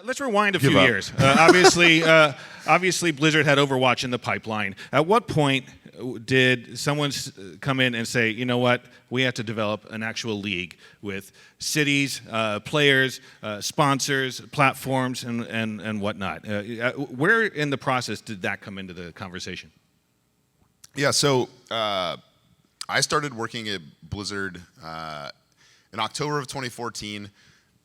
Let's rewind a few years. Obviously, Blizzard had Overwatch in the pipeline. At what point did someone come in and say, you know what, we have to develop an actual league with cities, players, sponsors, platforms, and whatnot? Where in the process did that come into the conversation? Yeah, so I started working at Blizzard in October of 2014.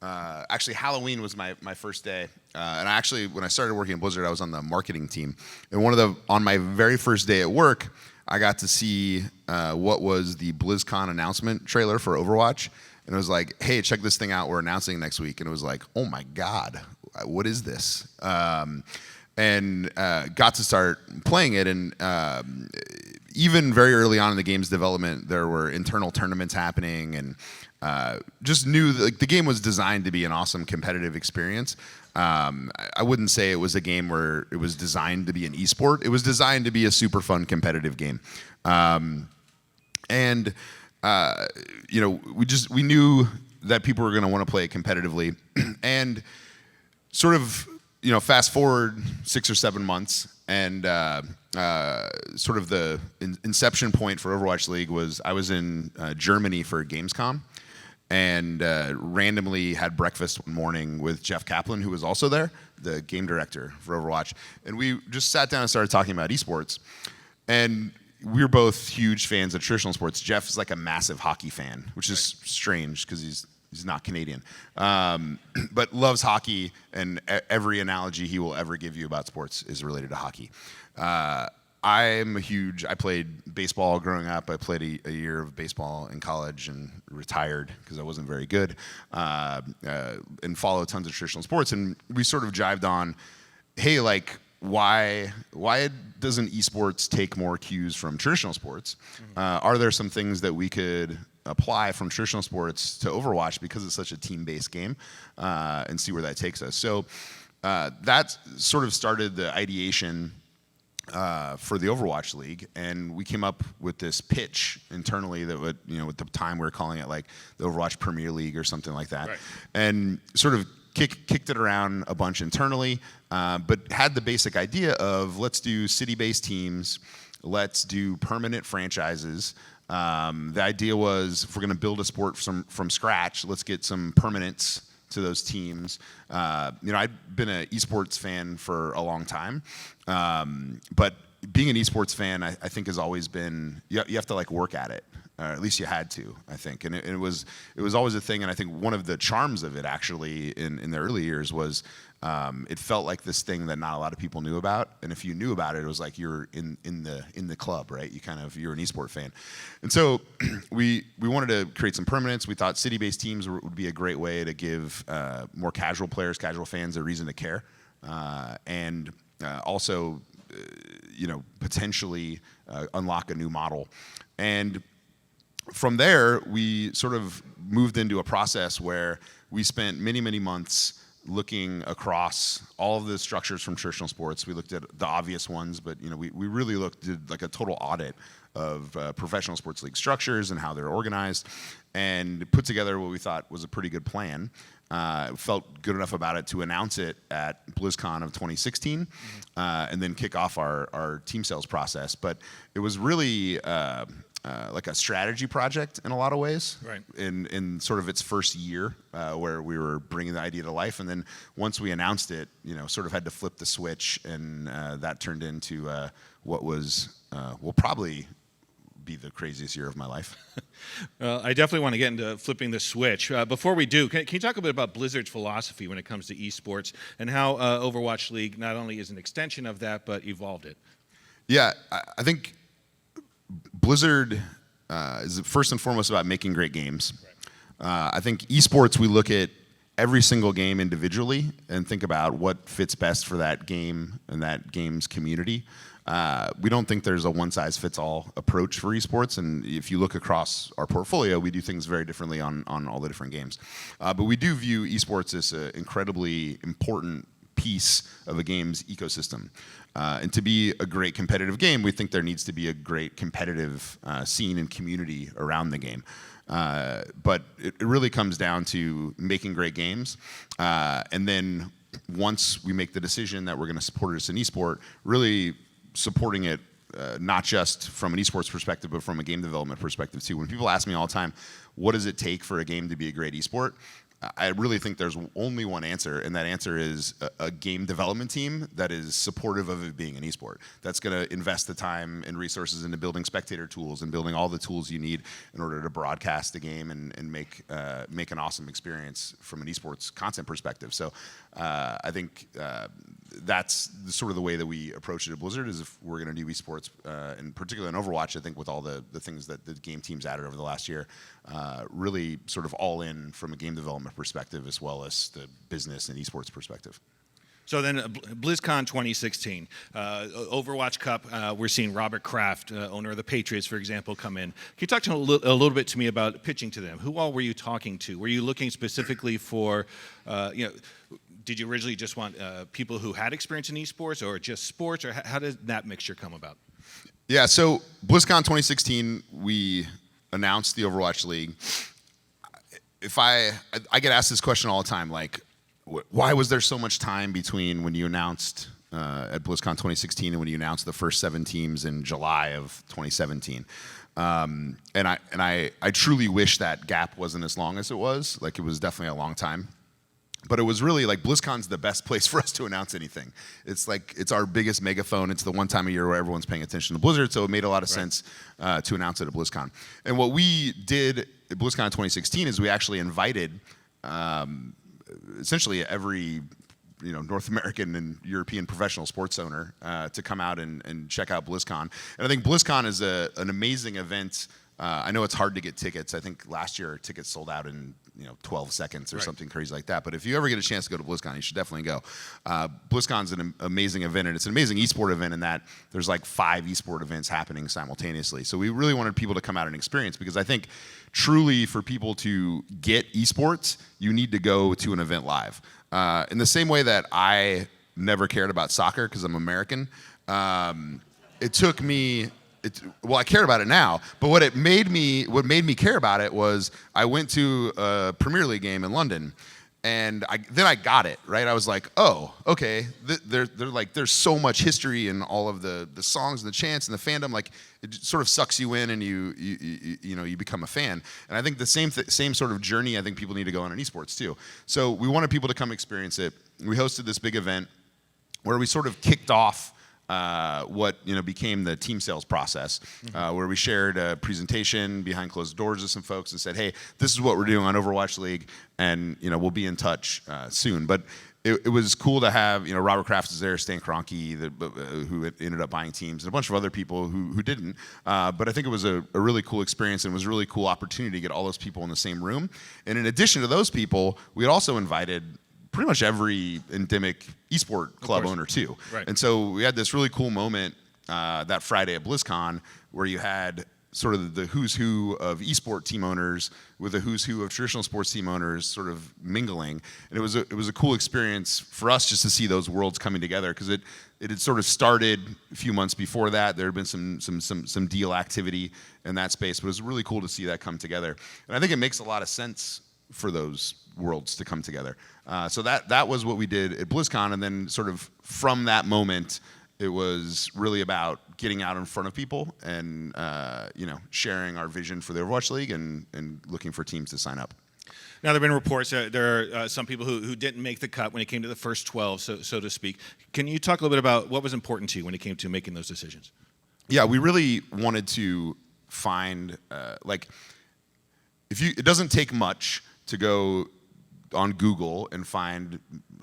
Actually, Halloween was my first day, and when I started working at Blizzard, I was on the marketing team. And on my very first day at work, I got to see what was the BlizzCon announcement trailer for Overwatch, and it was like, "Hey, check this thing out! We're announcing next week." And it was like, "Oh my God, what is this?" And got to start playing it, and even very early on in the game's development, there were internal tournaments happening, and just knew that the game was designed to be an awesome competitive experience. I wouldn't say it was a game where it was designed to be an esport. It was designed to be a super fun competitive game. And we knew that people were going to want to play it competitively. And sort of, fast forward 6 or 7 months, and sort of the inception point for Overwatch League was I was in Germany for Gamescom, and randomly had breakfast one morning with Jeff Kaplan, who was also there, the game director for Overwatch. And we just sat down and started talking about esports. And we were both huge fans of traditional sports. Jeff is like a massive hockey fan, which is strange because he's not Canadian, but loves hockey, and every analogy he will ever give you about sports is related to hockey. I played baseball growing up. I played a year of baseball in college and retired because I wasn't very good, and followed tons of traditional sports. And we sort of jived on, hey, like, why doesn't esports take more cues from traditional sports? Are there some things that we could apply from traditional sports to Overwatch because it's such a team-based game, and see where that takes us? So that sort of started the ideation for the Overwatch League, and we came up with this pitch internally that would, at the time we were calling it like the Overwatch Premier League or something like that, and sort of kicked it around a bunch internally, but had the basic idea of let's do city-based teams, let's do permanent franchises. The idea was if we're going to build a sport from scratch, let's get some permanence to those teams. I've been an esports fan for a long time, but being an esports fan, I think has always been, you have to like work at it, or at least you had to, I think. And it was always a thing, and I think one of the charms of it actually in the early years was it felt like this thing that not a lot of people knew about, and if you knew about it, it was like you're in the club, right? You're an esport fan. And so we wanted to create some permanence. We thought city-based teams would be a great way to give more casual players, casual fans a reason to care, and also potentially unlock a new model. And from there, we sort of moved into a process where we spent many, many months looking across all of the structures from traditional sports. We looked at the obvious ones, but we really did like a total audit of professional sports league structures and how they're organized, and put together what we thought was a pretty good plan. Felt good enough about it to announce it at BlizzCon of 2016, and then kick off our team sales process. But it was really like a strategy project in a lot of ways, right? In sort of its first year, where we were bringing the idea to life, and then once we announced it, sort of had to flip the switch, and that turned into what will probably be the craziest year of my life. I definitely want to get into flipping the switch. Before we do, can you talk a bit about Blizzard's philosophy when it comes to esports, and how Overwatch League not only is an extension of that, but evolved it? Yeah, I think Blizzard is first and foremost about making great games. I think esports, we look at every single game individually and think about what fits best for that game and that game's community. We don't think there's a one-size-fits-all approach for esports, and if you look across our portfolio, we do things very differently on all the different games. But we do view esports as an incredibly important piece of a game's ecosystem. And to be a great competitive game, we think there needs to be a great competitive scene and community around the game. But it really comes down to making great games, and then once we make the decision that we're going to support this in esport, really supporting it not just from an esports perspective, but from a game development perspective too. When people ask me all the time, what does it take for a game to be a great esport? I really think there's only one answer, and that answer is a game development team that is supportive of it being an esport. That's going to invest the time and resources into building spectator tools and building all the tools you need in order to broadcast the game and make an awesome experience from an esports content perspective. So I think that's sort of the way that we approach it at Blizzard, is if we're going to do esports, and particularly in Overwatch, I think with all the things that the game teams added over the last year, really sort of all in from a game development perspective as well as the business and esports perspective. So then BlizzCon 2016, Overwatch Cup, we're seeing Robert Kraft, owner of the Patriots, for example, come in. Can you talk a little bit to me about pitching to them? Who all were you talking to? Were you looking specifically for, did you originally just want people who had experience in esports or just sports, or how did that mixture come about? Yeah, so BlizzCon 2016, we announced the Overwatch League. I get asked this question all the time, like, why was there so much time between when you announced at BlizzCon 2016 and when you announced the first 7 teams in July of 2017? And I truly wish that gap wasn't as long as it was. Like, it was definitely a long time. But it was really like BlizzCon's the best place for us to announce anything. It's like, it's our biggest megaphone. It's the one time a year where everyone's paying attention to Blizzard, so it made a lot of sense to announce it at BlizzCon. And what we did at BlizzCon 2016 is we actually invited essentially every North American and European professional sports owner to come out and check out BlizzCon. And I think BlizzCon is an amazing event. I know it's hard to get tickets. I think last year tickets sold out in 12 seconds or something crazy like that. But if you ever get a chance to go to BlizzCon, you should definitely go. BlizzCon's an amazing event, and it's an amazing esport event in that there's like 5 esport events happening simultaneously. So we really wanted people to come out and experience, because I think truly for people to get esports, you need to go to an event live. In the same way that I never cared about soccer because I'm American, it took me. I care about it now, but what made me care about it was I went to a Premier League game in London, and then I got it, right? I was like, oh, okay, there's so much history in all of the songs and the chants and the fandom. Like, it sort of sucks you in, and you become a fan. And I think the same sort of journey I think people need to go on in esports too. So we wanted people to come experience it. We hosted this big event where we sort of kicked off what became the team sales process, where we shared a presentation behind closed doors with some folks and said, hey, this is what we're doing on Overwatch League, and we'll be in touch soon. But it was cool to have, Robert Kraft is there, Stan Kroenke, who ended up buying teams, and a bunch of other people who didn't. But I think it was a really cool experience, and it was a really cool opportunity to get all those people in the same room. And in addition to those people, we had also invited pretty much every endemic esport club owner too. Right. And so we had this really cool moment that Friday at BlizzCon where you had sort of the who's who of esport team owners with the who's who of traditional sports team owners sort of mingling. And it was a cool experience for us just to see those worlds coming together, because it had sort of started a few months before that. There had been some deal activity in that space, but it was really cool to see that come together. And I think it makes a lot of sense for those worlds to come together. So that was what we did at BlizzCon, and then sort of from that moment, it was really about getting out in front of people and sharing our vision for the Overwatch League and looking for teams to sign up. Now, there have been reports that there are some people who didn't make the cut when it came to the first 12, so to speak. Can you talk a little bit about what was important to you when it came to making those decisions? Yeah, we really wanted to find, it doesn't take much to go on Google and find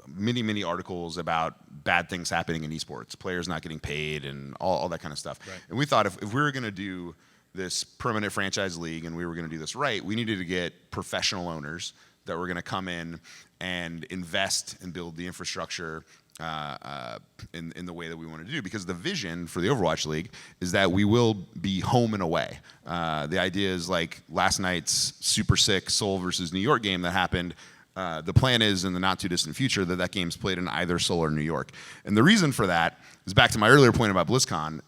many articles about bad things happening in esports, players not getting paid and all that kind of stuff. Right. And we thought if we were going to do this permanent franchise league and we were going to do this right, we needed to get professional owners that were going to come in and invest and build the infrastructure in the way that we wanted to do, because the vision for the Overwatch League is that we will be home and away. The idea is, like last night's super sick Seoul versus New York game that happened, the plan is in the not too distant future that game's played in either Seoul or New York. And the reason for that is back to my earlier point about BlizzCon.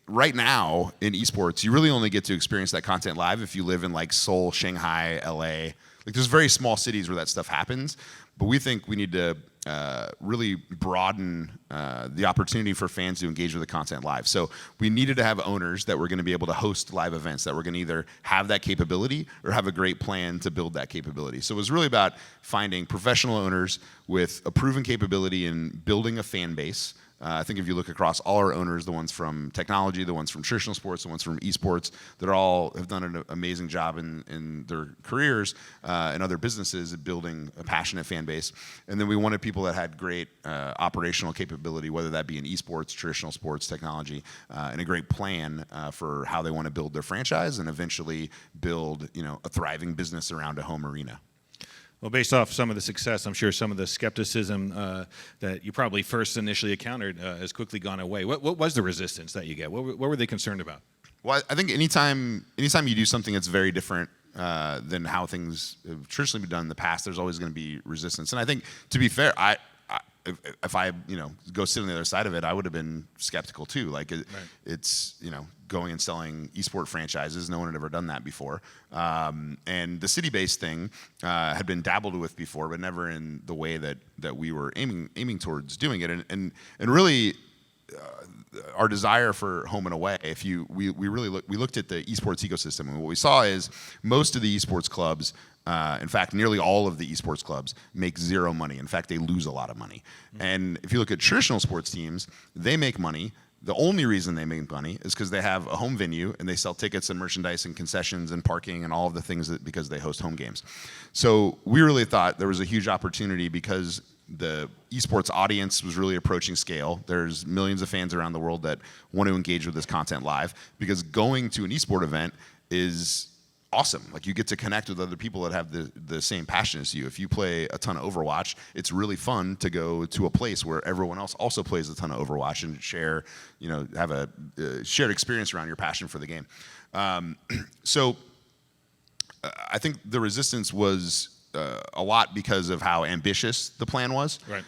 Right now in esports, you really only get to experience that content live if you live in like Seoul, Shanghai, LA. Like, there's very small cities where that stuff happens, but we think we need to really broaden the opportunity for fans to engage with the content live. So we needed to have owners that were going to be able to host live events, that were going to either have that capability or have a great plan to build that capability. So it was really about finding professional owners with a proven capability in building a fan base. I think if you look across all our owners, the ones from technology, the ones from traditional sports, the ones from eSports, that all have done an amazing job in their careers and other businesses at building a passionate fan base. And then we wanted people that had great operational capability, whether that be in eSports, traditional sports, technology, and a great plan for how they want to build their franchise and eventually build, a thriving business around a home arena. Well, based off some of the success, I'm sure some of the skepticism that you probably first initially encountered has quickly gone away. What was the resistance that you get? What were they concerned about? Well, I think anytime you do something that's very different than how things have traditionally been done in the past, there's always going to be resistance. And I think, to be fair, if I go sit on the other side of it, I would have been skeptical too. Like it's going and selling esport franchises. No one had ever done that before. And the city-based thing had been dabbled with before, but never in the way that we were aiming towards doing it. And really, our desire for home and away. We looked at the esports ecosystem, and what we saw is most of the esports clubs. In fact, nearly all of the esports clubs make zero money. In fact, they lose a lot of money. Mm-hmm. And if you look at traditional sports teams, they make money. The only reason they make money is because they have a home venue and they sell tickets and merchandise and concessions and parking and all of the things because they host home games. So we really thought there was a huge opportunity because the esports audience was really approaching scale. There's millions of fans around the world that want to engage with this content live, because going to an esport event is awesome. Like, you get to connect with other people that have the same passion as you. If you play a ton of Overwatch, it's really fun to go to a place where everyone else also plays a ton of Overwatch and share, have a shared experience around your passion for the game. So I think the resistance was a lot because of how ambitious the plan was. Right.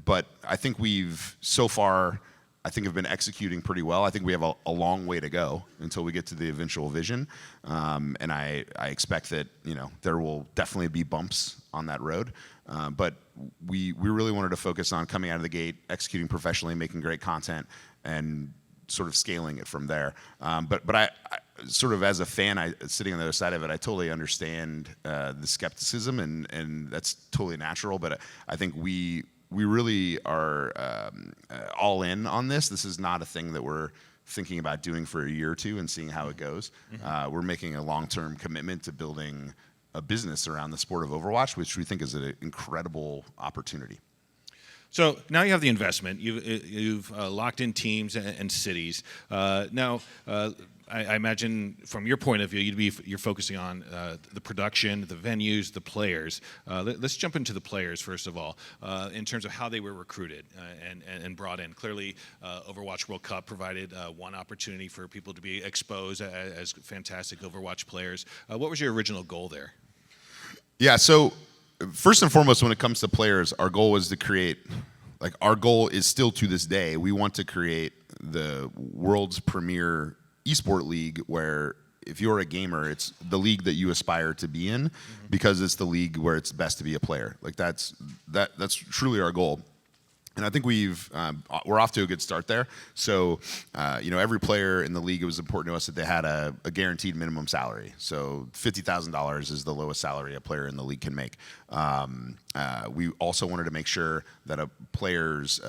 But I think we've so far, have been executing pretty well. I think we have a long way to go until we get to the eventual vision. And I expect that, there will definitely be bumps on that road. But we really wanted to focus on coming out of the gate, executing professionally, making great content, and sort of scaling it from there. But I sort of, as a fan, sitting on the other side of it, I totally understand the skepticism, and that's totally natural. But I think we really are all in on this. This is not a thing that we're thinking about doing for a year or two and seeing how it goes. Mm-hmm. We're making a long-term commitment to building a business around the sport of Overwatch, which we think is an incredible opportunity. So now you have the investment. You've locked in teams and cities. Now, I imagine from your point of view, you're focusing on the production, the venues, the players. Let's jump into the players first of all, in terms of how they were recruited and brought in. Clearly, Overwatch World Cup provided one opportunity for people to be exposed as fantastic Overwatch players. What was your original goal there? Yeah, so first and foremost, when it comes to players, our goal was to create, our goal is still to this day, we want to create the world's premier esport league, where if you're a gamer, it's the league that you aspire to be in, mm-hmm. because it's the league where it's best to be a player. That's truly our goal. And I think we're off to a good start there. So, every player in the league, it was important to us that they had a guaranteed minimum salary. So $50,000 is the lowest salary a player in the league can make. We also wanted to make sure that a player's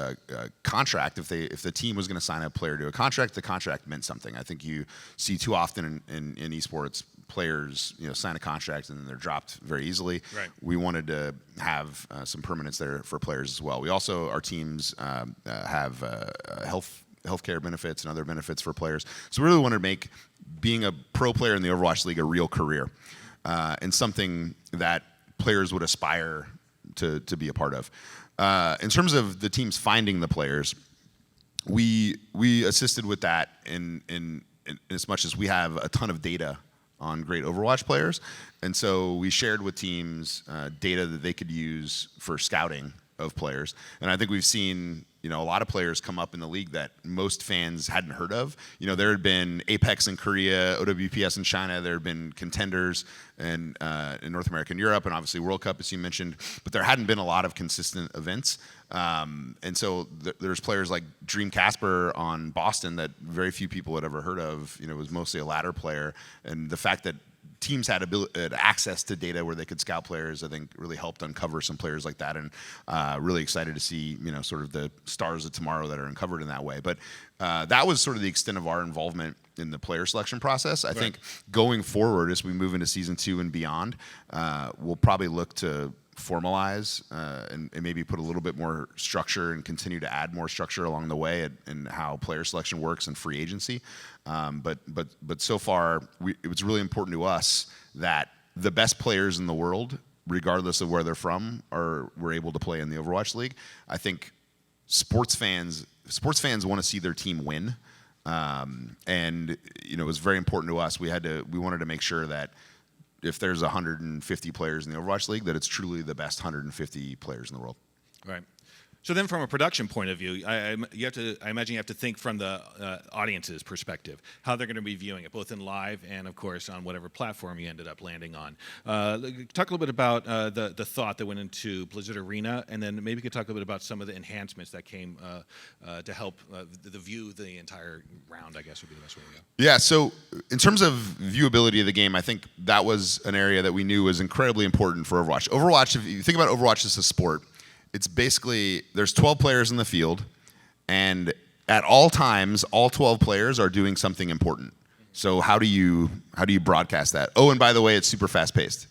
contract, if the team was going to sign a player to a contract, the contract meant something. I think you see too often in esports, players sign a contract and then they're dropped very easily. Right. We wanted to have some permanence there for players as well. We also, our teams have healthcare benefits and other benefits for players. So we really wanted to make being a pro player in the Overwatch League a real career, and something that players would aspire to be a part of. In terms of the teams finding the players, we assisted with that in as much as we have a ton of data on great Overwatch players. And so we shared with teams data that they could use for scouting of players. And I think we've seen, a lot of players come up in the league that most fans hadn't heard of. There had been Apex in Korea, OWPS in China. There had been contenders in North America and Europe, and obviously World Cup, as you mentioned. But there hadn't been a lot of consistent events. And so there's players like Dream Casper on Boston that very few people had ever heard of. It was mostly a ladder player. And the fact that teams had access to data where they could scout players, I think really helped uncover some players like that, and really excited to see, sort of the stars of tomorrow that are uncovered in that way. But that was sort of the extent of our involvement in the player selection process. I think going forward, as we move into season 2 and beyond, we'll probably look to formalize and maybe put a little bit more structure and continue to add more structure along the way in how player selection works and free agency. But so far, it was really important to us that the best players in the world, regardless of where they're from, were able to play in the Overwatch League. I think sports fans want to see their team win, and it was very important to us. We wanted to make sure that if there's 150 players in the Overwatch League, that it's truly the best 150 players in the world. Right. So then, from a production point of view, I imagine you have to think from the audience's perspective, how they're going to be viewing it, both in live and, of course, on whatever platform you ended up landing on. Talk a little bit about the thought that went into Blizzard Arena, and then maybe you could talk a little bit about some of the enhancements that came to help view the entire round, I guess would be the best way to go. Yeah, so in terms of viewability of the game, I think that was an area that we knew was incredibly important for Overwatch. Overwatch, if you think about Overwatch as a sport, it's basically, there's 12 players in the field, and at all times, all 12 players are doing something important. So how do you broadcast that? Oh, and by the way, it's super fast-paced.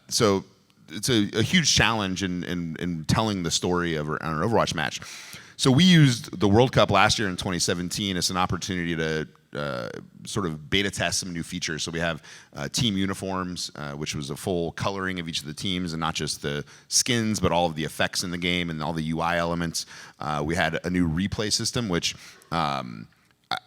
So it's a huge challenge in telling the story of an Overwatch match. So we used the World Cup last year in 2017 as an opportunity to sort of beta test some new features. So we have team uniforms, which was a full coloring of each of the teams, and not just the skins, but all of the effects in the game and all the UI elements. We had a new replay system, which I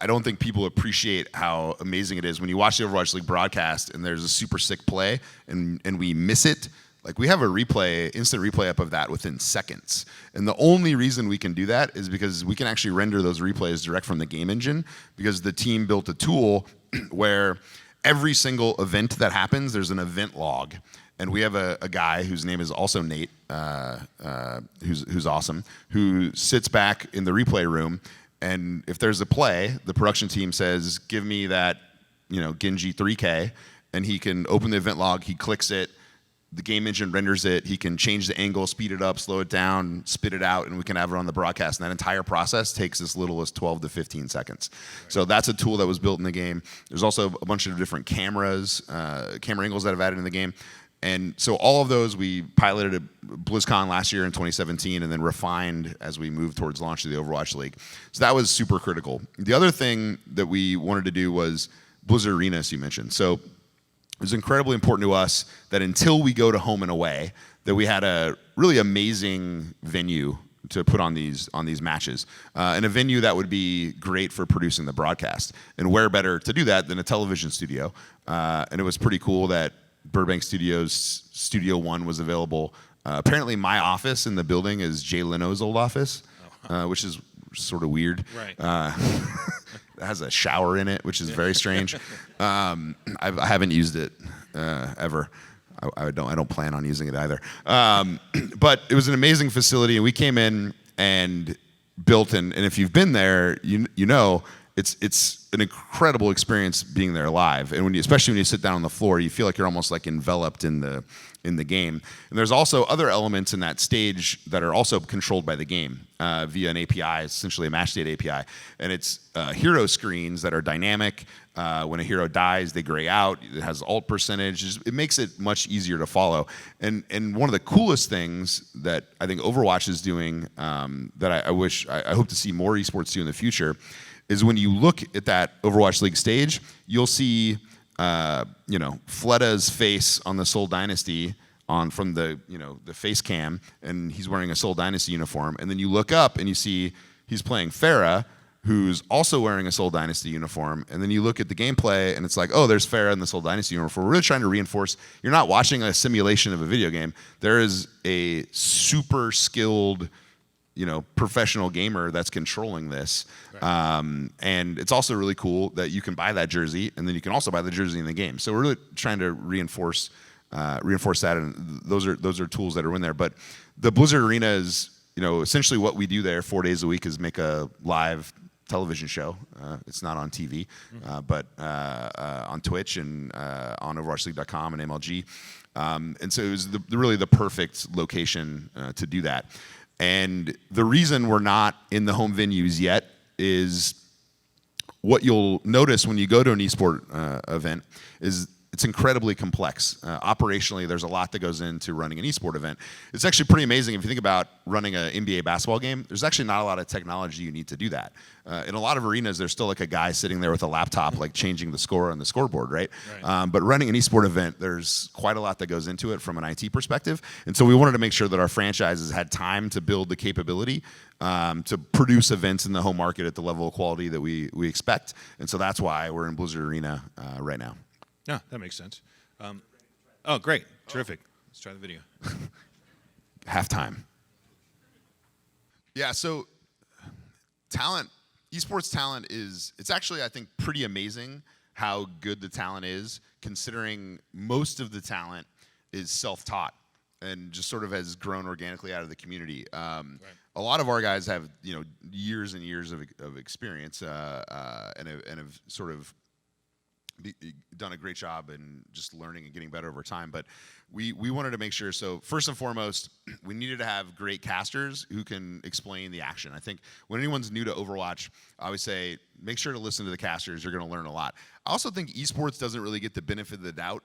don't think people appreciate how amazing it is when you watch the Overwatch League broadcast and there's a super sick play and we miss it. Like, we have a instant replay up of that within seconds. And the only reason we can do that is because we can actually render those replays direct from the game engine, because the team built a tool where every single event that happens, there's an event log. And we have a guy whose name is also Nate, who's awesome, who sits back in the replay room, and if there's a play, the production team says, give me that, Genji 3K, and he can open the event log, he clicks it, the game engine renders it, he can change the angle, speed it up, slow it down, spit it out, and we can have it on the broadcast. And that entire process takes as little as 12 to 15 seconds. Right. So that's a tool that was built in the game. There's also a bunch of different camera angles that I've added in the game. And so all of those we piloted at BlizzCon last year in 2017 and then refined as we moved towards launch of the Overwatch League. So that was super critical. The other thing that we wanted to do was Blizzard Arena, as you mentioned. So it was incredibly important to us that until we go to home and away, that we had a really amazing venue to put on these matches, and a venue that would be great for producing the broadcast. And where better to do that than a television studio? And it was pretty cool that Burbank Studios Studio One was available. Apparently, my office in the building is Jay Leno's old office, which is sort of weird. Right. It has a shower in it, which is very strange. I haven't used it ever. I don't plan on using it either. But it was an amazing facility, and we came in and built. And if you've been there, you know it's an incredible experience being there live. And especially when you sit down on the floor, you feel like you're almost like enveloped in the game. And there's also other elements in that stage that are also controlled by the game via an API, essentially a match data API. And it's hero screens that are dynamic. When a hero dies, they gray out. It has alt percentage. It makes it much easier to follow. And one of the coolest things that I think Overwatch is doing that I hope to see more esports do in the future is when you look at that Overwatch League stage, you'll see Fleda's face on the Seoul Dynasty from the face cam, and he's wearing a Seoul Dynasty uniform. And then you look up and you see he's playing Pharah, who's also wearing a Soul Dynasty uniform, and then you look at the gameplay, and it's like, oh, there's Farah in the Soul Dynasty uniform. We're really trying to reinforce you're not watching a simulation of a video game. There is a super skilled, professional gamer that's controlling this. Right. And it's also really cool that you can buy that jersey, and then you can also buy the jersey in the game. So we're really trying to reinforce that, and those are tools that are in there. But the Blizzard Arena is, essentially what we do there 4 days a week is make a live television show. It's not on TV, but on Twitch and on OverwatchLeague.com and MLG. And so it was really the perfect location to do that. And the reason we're not in the home venues yet is what you'll notice when you go to an esport event is it's incredibly complex. Operationally, there's a lot that goes into running an esport event. It's actually pretty amazing if you think about running an NBA basketball game. There's actually not a lot of technology you need to do that. In a lot of arenas, there's still like a guy sitting there with a laptop, like changing the score on the scoreboard, right? But running an esport event, there's quite a lot that goes into it from an IT perspective. And so we wanted to make sure that our franchises had time to build the capability to produce events in the home market at the level of quality that we expect. And so that's why we're in Blizzard Arena right now. Yeah, that makes sense. Oh, great. Terrific. Let's try the video. Halftime. Yeah, so talent, esports talent it's actually, I think, pretty amazing how good the talent is, considering most of the talent is self-taught and just sort of has grown organically out of the community. Right. A lot of our guys have, years and years of experience and have sort of done a great job in just learning and getting better over time. But we wanted to make sure, so first and foremost, we needed to have great casters who can explain the action. I think when anyone's new to Overwatch, I always say, make sure to listen to the casters. You're going to learn a lot. I also think esports doesn't really get the benefit of the doubt.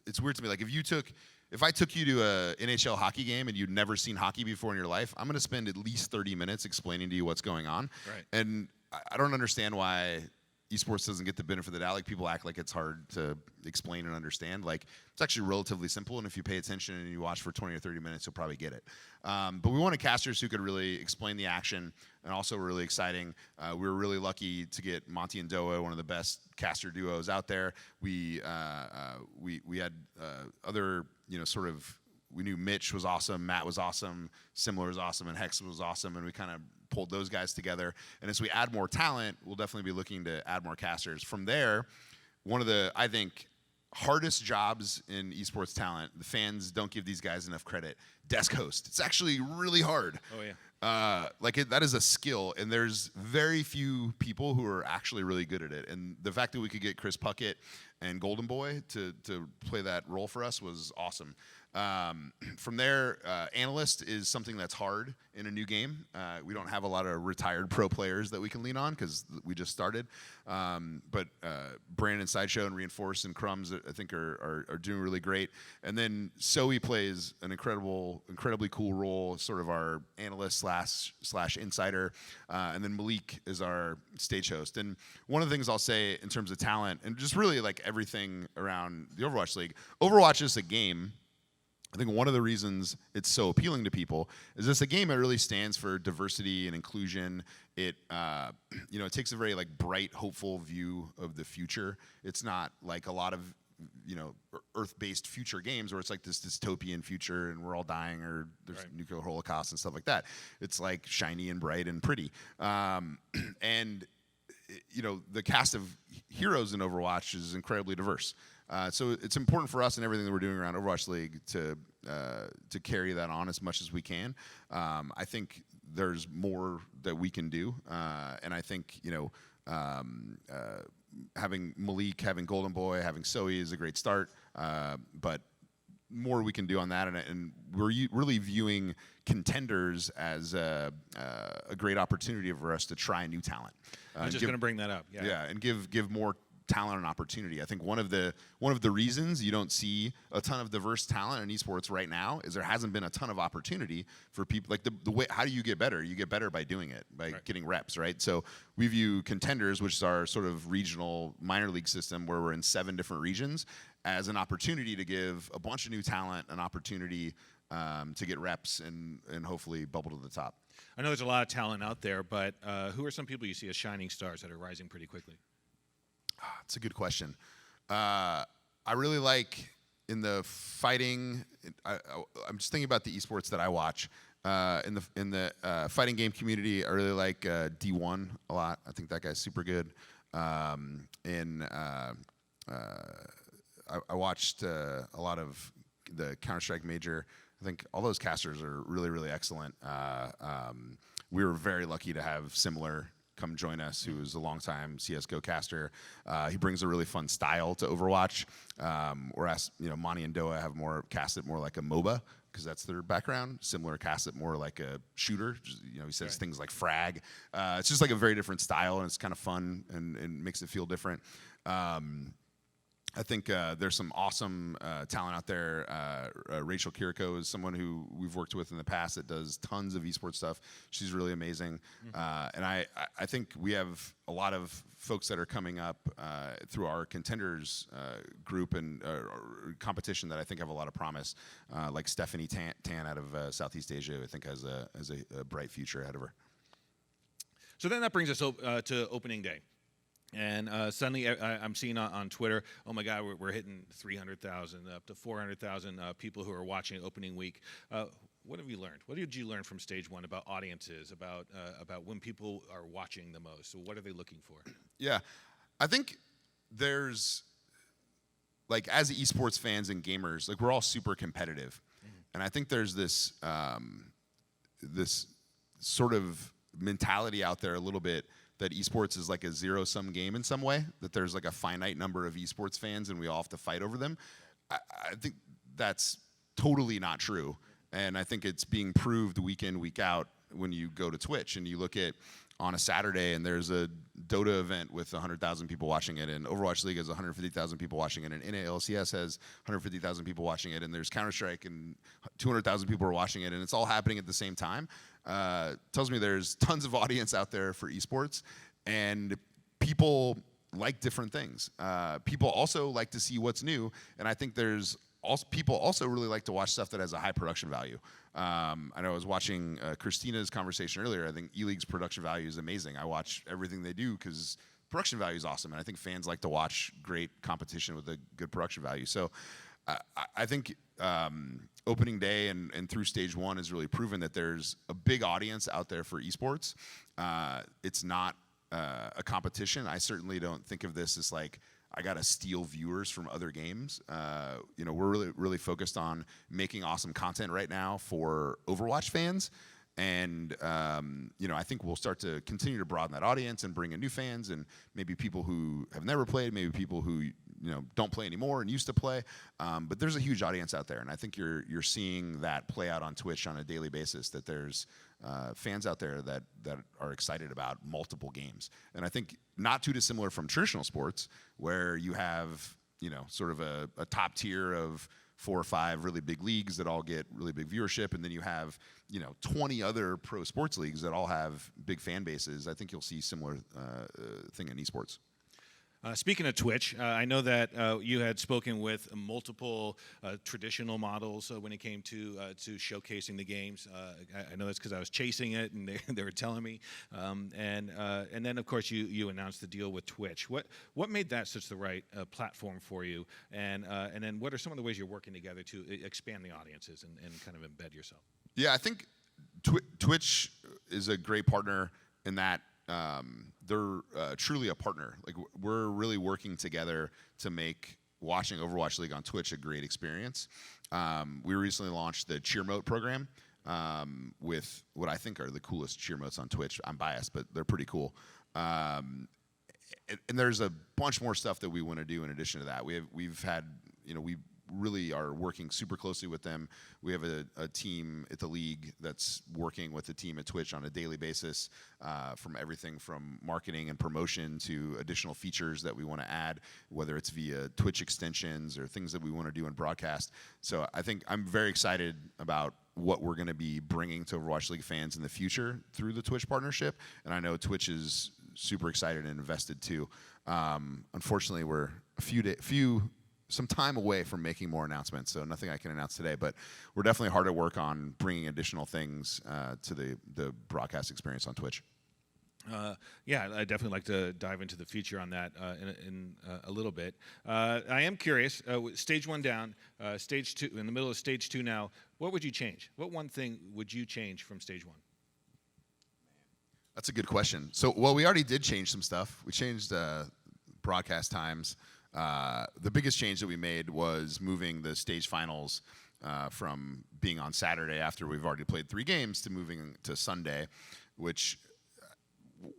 It's weird to me. Like if I took you to a NHL hockey game and you'd never seen hockey before in your life, I'm going to spend at least 30 minutes explaining to you what's going on. Right. And I don't understand why esports doesn't get the benefit of the doubt. Like, people act like it's hard to explain and understand. Like, it's actually relatively simple, and if you pay attention and you watch for 20 or 30 minutes, you'll probably get it. But we wanted casters who could really explain the action, and also really exciting. We were really lucky to get Monty and Doa, one of the best caster duos out there. We had other, we knew Mitch was awesome, Matt was awesome, Similar was awesome, and Hex was awesome, and we kind of pulled those guys together. And as we add more talent, we'll definitely be looking to add more casters. From there, one of the, I think, hardest jobs in esports talent, the fans don't give these guys enough credit, desk host. It's actually really hard. Oh, yeah. That is a skill, and there's very few people who are actually really good at it. And the fact that we could get Chris Puckett and Golden Boy to play that role for us was awesome. From there, analyst is something that's hard in a new game. We don't have a lot of retired pro players that we can lean on because we just started. But Brandon, Sideshow, and Reinforce and Crumbs, I think, are doing really great. And then Zoe plays an incredibly cool role, sort of our analyst slash insider. And then Malik is our stage host. And one of the things I'll say in terms of talent, and just really like everything around the Overwatch League, Overwatch is a game. I think one of the reasons it's so appealing to people is it's a game that really stands for diversity and inclusion. It takes a very bright, hopeful view of the future. It's not like a lot of Earth-based future games where it's like this dystopian future and we're all dying or there's nuclear holocaust and stuff like that. It's like shiny and bright and pretty. And the cast of heroes in Overwatch is incredibly diverse. So it's important for us in everything that we're doing around Overwatch League to carry that on as much as we can. I think there's more that we can do, and I think having Malik, having Golden Boy, having Zoe is a great start, but more we can do on that, and we're really viewing contenders as a great opportunity for us to try new talent. I'm just going to bring that up. Yeah, and give more talent and opportunity. I think one of the reasons you don't see a ton of diverse talent in esports right now is there hasn't been a ton of opportunity for people. Like the way, how do you get better? You get better by doing it, by getting reps, right? So we view contenders, which is our sort of regional minor league system where we're in 7 different regions, as an opportunity to give a bunch of new talent an opportunity to get reps and hopefully bubble to the top. I know there's a lot of talent out there, but who are some people you see as shining stars that are rising pretty quickly? That's a good question. I really like in the fighting. I'm just thinking about the esports that I watch. In the fighting game community, I really like D1 a lot. I think that guy's super good. I watched a lot of the Counter-Strike Major. I think all those casters are really, really excellent. We were very lucky to have Similar come join us, who is a longtime CSGO caster. He brings a really fun style to Overwatch. Whereas Monty and Doa have cast it more like a MOBA, because that's their background. Similar cast it more like a shooter. He says things like frag. It's just like a very different style, and it's kind of fun and makes it feel different. I think there's some awesome talent out there. Rachel Kiriko is someone who we've worked with in the past that does tons of esports stuff. She's really amazing. And I think we have a lot of folks that are coming up through our contenders group and competition that I think have a lot of promise, like Stephanie Tan out of Southeast Asia, who I think has a bright future ahead of her. So then that brings us to opening day. And suddenly I'm seeing on Twitter, oh my God, we're hitting 300,000, up to 400,000 people who are watching opening week. What have you learned? What did you learn from stage one about audiences, about when people are watching the most? So what are they looking for? Yeah, I think there's, like, as esports fans and gamers, like, we're all super competitive. And I think there's this this sort of mentality out there a little bit that esports is like a zero-sum game in some way, that there's like a finite number of esports fans and we all have to fight over them. I think that's totally not true. And I think it's being proved week in, week out when you go to Twitch and you look at on a Saturday and there's a Dota event with 100,000 people watching it, and Overwatch League has 150,000 people watching it, and NALCS has 150,000 people watching it, and there's Counter-Strike and 200,000 people are watching it, and it's all happening at the same time. Tells me there's tons of audience out there for esports, and people like different things. People also like to see what's new, and I think people also really like to watch stuff that has a high production value. I know I was watching Christina's conversation earlier. I think E-League's production value is amazing. I watch everything they do because production value is awesome, and I think fans like to watch great competition with a good production value. So I think opening day and through stage one has really proven that there's a big audience out there for esports. It's not a competition. I certainly don't think of this as like, I got to steal viewers from other games. We're really focused on making awesome content right now for Overwatch fans. And, I think we'll start to continue to broaden that audience and bring in new fans and maybe people who have never played, maybe people who, don't play anymore and used to play. But there's a huge audience out there. And I think you're seeing that play out on Twitch on a daily basis, that there's fans out there that are excited about multiple games. And I think not too dissimilar from traditional sports, where you have, sort of a top tier of 4 or 5 really big leagues that all get really big viewership, and then you have 20 other pro sports leagues that all have big fan bases. I think you'll see similar thing in esports. Speaking of Twitch, I know that you had spoken with multiple traditional models when it came to showcasing the games. I know that's because I was chasing it, and they were telling me. And then, of course, you announced the deal with Twitch. What made that such the right platform for you? And then what are some of the ways you're working together to expand the audiences and kind of embed yourself? Yeah, I think Twitch is a great partner in that. They're truly a partner. Like, we're really working together to make watching Overwatch League on Twitch a great experience. We recently launched the cheer mote program with what I think are the coolest cheer motes on Twitch. I'm biased, but they're pretty cool. And there's a bunch more stuff that we want to do in addition to that. We really are working super closely with them. We have a team at the league that's working with the team at Twitch on a daily basis, from everything from marketing and promotion to additional features that we want to add, whether it's via Twitch extensions or things that we want to do in broadcast. So I think I'm very excited about what we're going to be bringing to Overwatch League fans in the future through the Twitch partnership. And I know Twitch is super excited and invested too. Unfortunately, we're a few some time away from making more announcements, so nothing I can announce today. But we're definitely hard at work on bringing additional things to the broadcast experience on Twitch. Yeah, I'd definitely like to dive into the future on that in a little bit. I am curious, stage 1 down, stage 2, in the middle of stage 2 now, what would you change? What one thing would you change from stage 1? That's a good question. So, well, we already did change some stuff. We changed broadcast times. The biggest change that we made was moving the stage finals from being on Saturday after we've already played 3 games to moving to Sunday, which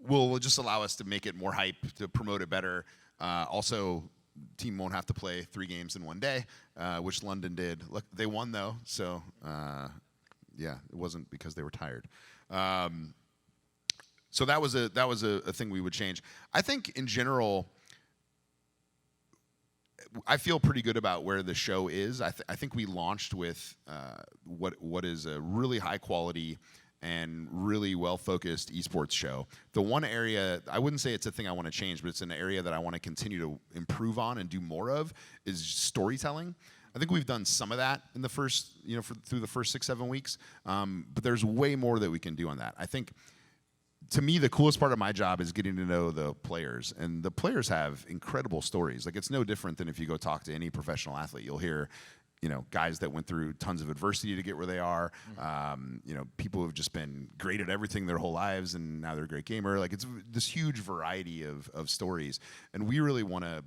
will just allow us to make it more hype, to promote it better. Also, team won't have to play 3 games in one day, which London did. Look, they won though, so yeah, it wasn't because they were tired. So that was a thing we would change. I think in general, I feel pretty good about where the show is. I think we launched with what is a really high quality and really well-focused esports show. The one area, I wouldn't say it's a thing I want to change, but it's an area that I want to continue to improve on and do more of, is storytelling. I think we've done some of that in the first, through the first 6-7 weeks, but there's way more that we can do on that. I think, to me, the coolest part of my job is getting to know the players, and the players have incredible stories. Like, it's no different than if you go talk to any professional athlete. You'll hear guys that went through tons of adversity to get where they are. People who have just been great at everything their whole lives, and now they're a great gamer. Like, it's this huge variety of stories, and we really want to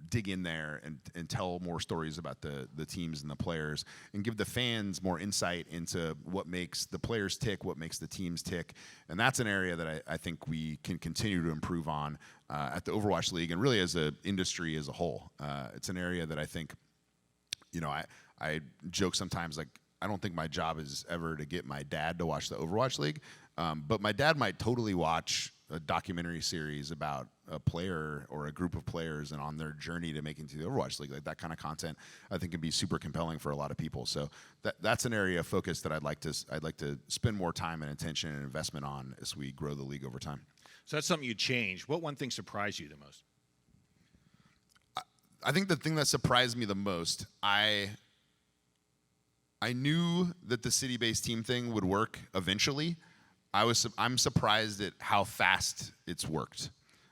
dig in there and tell more stories about the teams and the players, and give the fans more insight into what makes the players tick, what makes the teams tick. And that's an area that I think we can continue to improve on at the Overwatch League, and really as an industry as a whole. It's an area that I think, I joke sometimes, like, I don't think my job is ever to get my dad to watch the Overwatch League, but my dad might totally watch a documentary series about a player or a group of players and on their journey to making to the Overwatch League. Like, that kind of content, I think, can be super compelling for a lot of people. So that's an area of focus that I'd like to spend more time and attention and investment on as we grow the league over time. So that's something you change. What one thing surprised you the most? I think the thing that surprised me the most, I knew that the city-based team thing would work eventually. I'm surprised at how fast it's worked,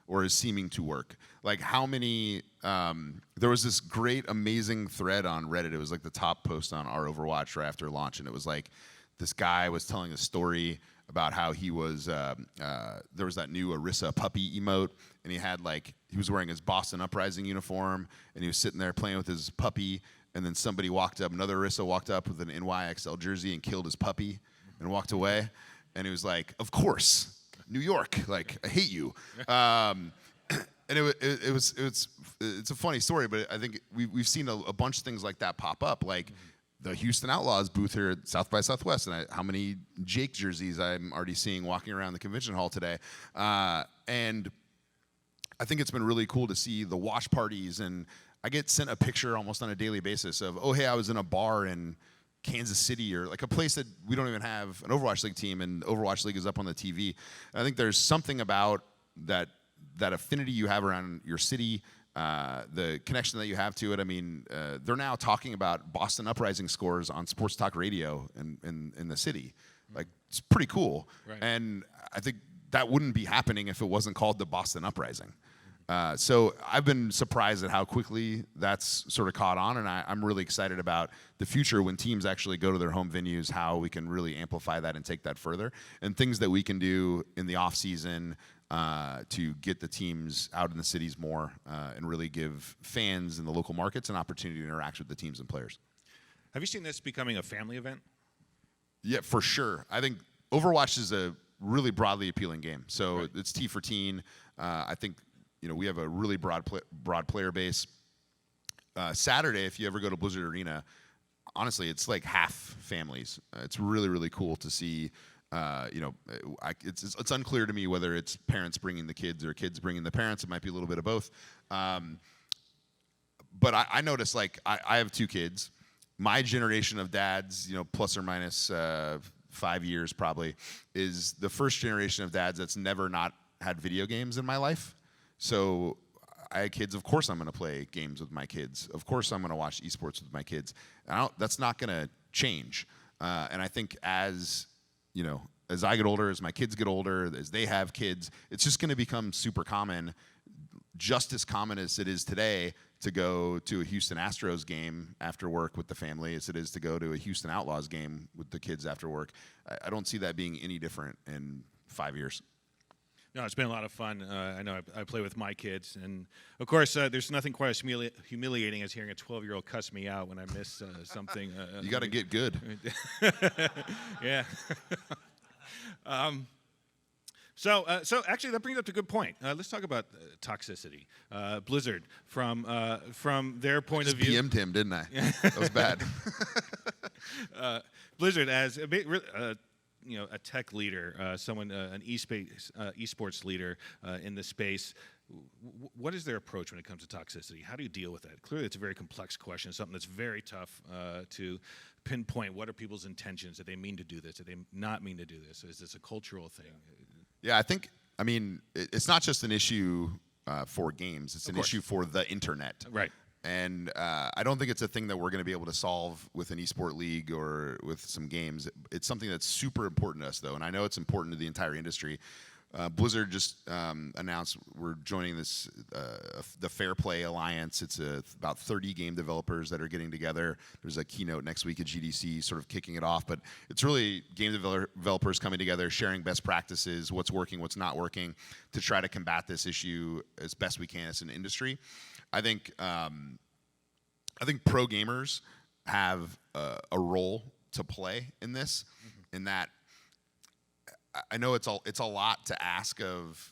or is seeming to work. Like, how many, there was this great, amazing thread on Reddit. It was like the top post on our Overwatch right after launch, and it was like, this guy was telling a story about how he was, there was that new Orisa puppy emote, and he was wearing his Boston Uprising uniform, and he was sitting there playing with his puppy, and then somebody walked up, another Orisa walked up with an NYXL jersey and killed his puppy and walked away. And he was like, "Of course, New York, like, I hate you." And it's a funny story, but I think we've seen a bunch of things like that pop up, like the Houston Outlaws booth here at South by Southwest, and how many Jake jerseys I'm already seeing walking around the convention hall today. And I think it's been really cool to see the watch parties, and I get sent a picture almost on a daily basis of, oh, hey, I was in a bar in Kansas City, or like a place that we don't even have an Overwatch League team, and Overwatch League is up on the TV. And I think there's something about that affinity you have around your city, the connection that you have to it. I mean, they're now talking about Boston Uprising scores on sports talk radio in the city. Like, it's pretty cool. Right. And I think that wouldn't be happening if it wasn't called the Boston Uprising. So I've been surprised at how quickly that's sort of caught on, and I'm really excited about the future when teams actually go to their home venues, how we can really amplify that and take that further, and things that we can do in the off season to get the teams out in the cities more, and really give fans in the local markets an opportunity to interact with the teams and players. Have you seen this becoming a family event? Yeah, for sure. I think Overwatch is a really broadly appealing game. So right. It's T for teen. I think we have a really broad player base. Saturday, if you ever go to Blizzard Arena, honestly, it's like half families. It's really, really cool to see. It's unclear to me whether it's parents bringing the kids or kids bringing the parents. It might be a little bit of both. But I noticed, like, I have 2 kids. My generation of dads, plus or minus 5 years probably, is the first generation of dads that's never not had video games in my life. So I had kids. Of course, I'm going to play games with my kids. Of course, I'm going to watch esports with my kids. That's not going to change. And I think as I get older, as my kids get older, as they have kids, it's just going to become super common, just as common as it is today to go to a Houston Astros game after work with the family as it is to go to a Houston Outlaws game with the kids after work. I don't see that being any different in 5 years. No, it's been a lot of fun. I know I play with my kids, and of course, there's nothing quite as humiliating as hearing a 12-year-old cuss me out when I miss something. You got to get good. Yeah. So actually, that brings up a good point. Let's talk about toxicity. Blizzard, from their point of view. PM'd him, didn't I? That was bad. Blizzard, as a tech leader, an esports leader in the space. What is their approach when it comes to toxicity? How do you deal with that? Clearly, it's a very complex question, something that's very tough to pinpoint. What are people's intentions? Did they mean to do this? Did they not mean to do this? Is this a cultural thing? Yeah, I mean, it's not just an issue for games. It's an issue for the internet. Right. And I don't think it's a thing that we're going to be able to solve with an esport league or with some games. It's something that's super important to us, though, and I know it's important to the entire industry. Blizzard just announced we're joining this the Fair Play Alliance. It's about 30 game developers that are getting together. There's a keynote next week at GDC sort of kicking it off, but it's really game developers coming together, sharing best practices, what's working, what's not working, to try to combat this issue as best we can as an industry. I think pro gamers have a role to play in this, in that I know it's a lot to ask of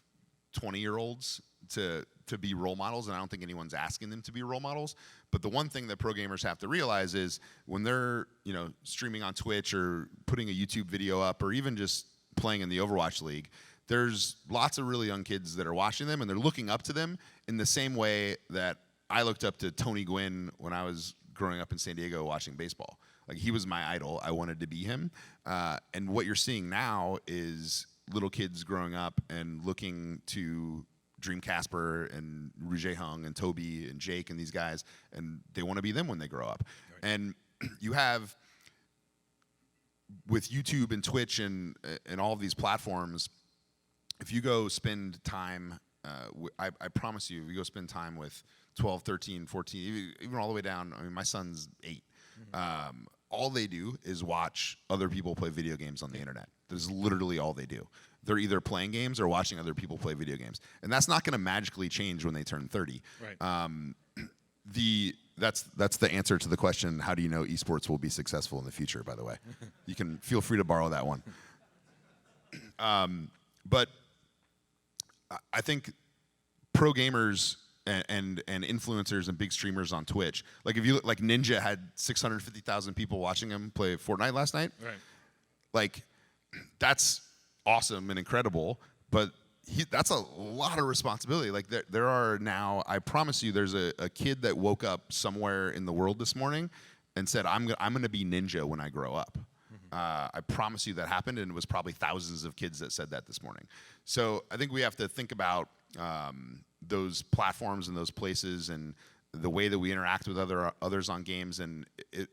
20-year-olds to be role models, and I don't think anyone's asking them to be role models. But the one thing that pro gamers have to realize is when they're streaming on Twitch or putting a YouTube video up or even just playing in the Overwatch League, there's lots of really young kids that are watching them, and they're looking up to them in the same way that I looked up to Tony Gwynn when I was growing up in San Diego watching baseball. Like, he was my idol. I wanted to be him. And what you're seeing now is little kids growing up and looking to Dream Casper and Rouge Hung and Toby and Jake and these guys, and they want to be them when they grow up. Right. And you have, with YouTube and Twitch and all of these platforms, if you go spend time, I promise you, if you go spend time with 12, 13, 14, even all the way down, I mean, my son's 8. All they do is watch other people play video games on the internet. That's literally all they do. They're either playing games or watching other people play video games. And that's not going to magically change when they turn 30. Right. That's the answer to the question, how do you know esports will be successful in the future, by the way. You can feel free to borrow that one. But I think pro gamers and influencers and big streamers on Twitch, like if you look, like Ninja had 650,000 people watching him play Fortnite last night. Right. Like, that's awesome and incredible, but that's a lot of responsibility. Like, there are now, I promise you, there's a kid that woke up somewhere in the world this morning and said, I'm going to be Ninja when I grow up. I promise you that happened, and it was probably thousands of kids that said that this morning. So I think we have to think about those platforms and those places and the way that we interact with others on games. And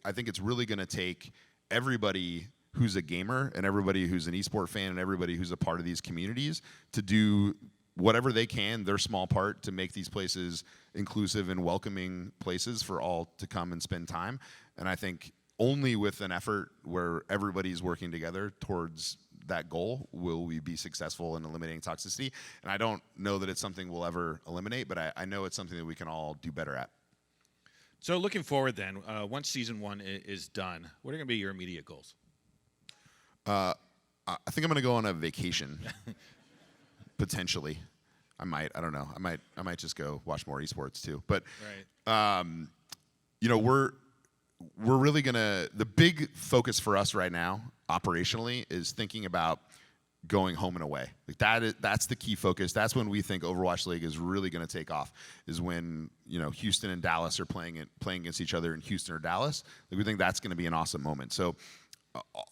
I think it's really going to take everybody who's a gamer and everybody who's an esport fan and everybody who's a part of these communities to do whatever they can, their small part, to make these places inclusive and welcoming places for all to come and spend time. And I think only with an effort where everybody's working together towards that goal will we be successful in eliminating toxicity. And I don't know that it's something we'll ever eliminate, but I know it's something that we can all do better at. So looking forward then, once season 1 is done, what are going to be your immediate goals? I think I'm going to go on a vacation. Potentially. I don't know. I might just go watch more esports too. But, right. We're really the big focus for us right now, operationally, is thinking about going home and away. Like that's the key focus. That's when we think Overwatch League is really going to take off, is when, Houston and Dallas are playing against each other in Houston or Dallas. Like, we think that's going to be an awesome moment. So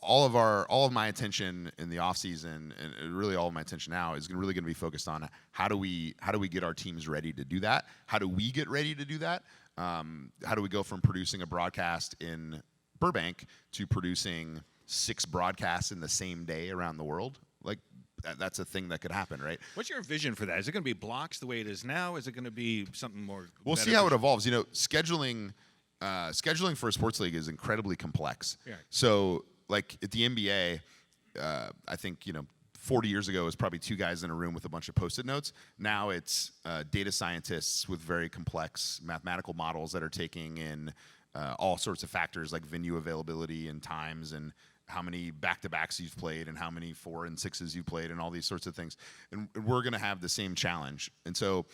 all of my attention in the off season, and really all of my attention now, is really going to be focused on how do we get our teams ready to do that? How do we get ready to do that? How do we go from producing a broadcast in Burbank to producing 6 broadcasts in the same day around the world? Like, that's a thing that could happen, right? What's your vision for that? Is it going to be blocks the way it is now? Is it going to be something more? We'll see how it evolves. Scheduling for a sports league is incredibly complex. Yeah. So, like at the NBA, I think 40 years ago, it was probably 2 guys in a room with a bunch of Post-it notes. Now it's data scientists with very complex mathematical models that are taking in all sorts of factors like venue availability and times and how many back-to-backs you've played and how many 4 and 6s you played and all these sorts of things. And we're going to have the same challenge. And so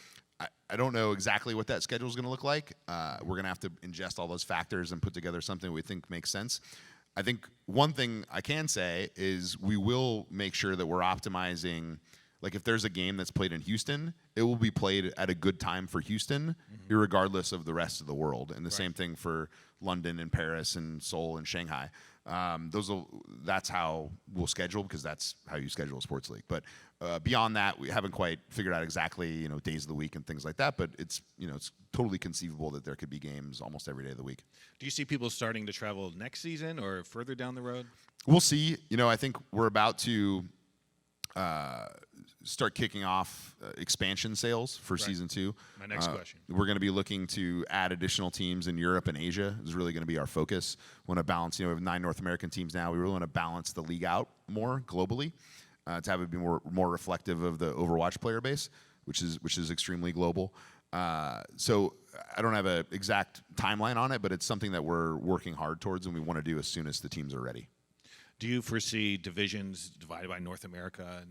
I don't know exactly what that schedule is going to look like. We're going to have to ingest all those factors and put together something we think makes sense. I think one thing I can say is we will make sure that we're optimizing. Like if there's a game that's played in Houston, it will be played at a good time for Houston, irregardless of the rest of the world. And the same thing for London and Paris and Seoul and Shanghai. That's how we'll schedule, because that's how you schedule a sports league. But beyond that, we haven't quite figured out exactly days of the week and things like that. But it's it's totally conceivable that there could be games almost every day of the week. Do you see people starting to travel next season or further down the road? We'll see. I think we're about to start kicking off expansion sales for season 2. My next question. We're going to be looking to add additional teams in Europe and Asia. Is really going to be our focus. We want to balance. We have 9 North American teams now. We really want to balance the league out more globally to have it be more reflective of the Overwatch player base, which is extremely global. So I don't have an exact timeline on it, but it's something that we're working hard towards, and we want to do as soon as the teams are ready. Do you foresee divisions divided by North America?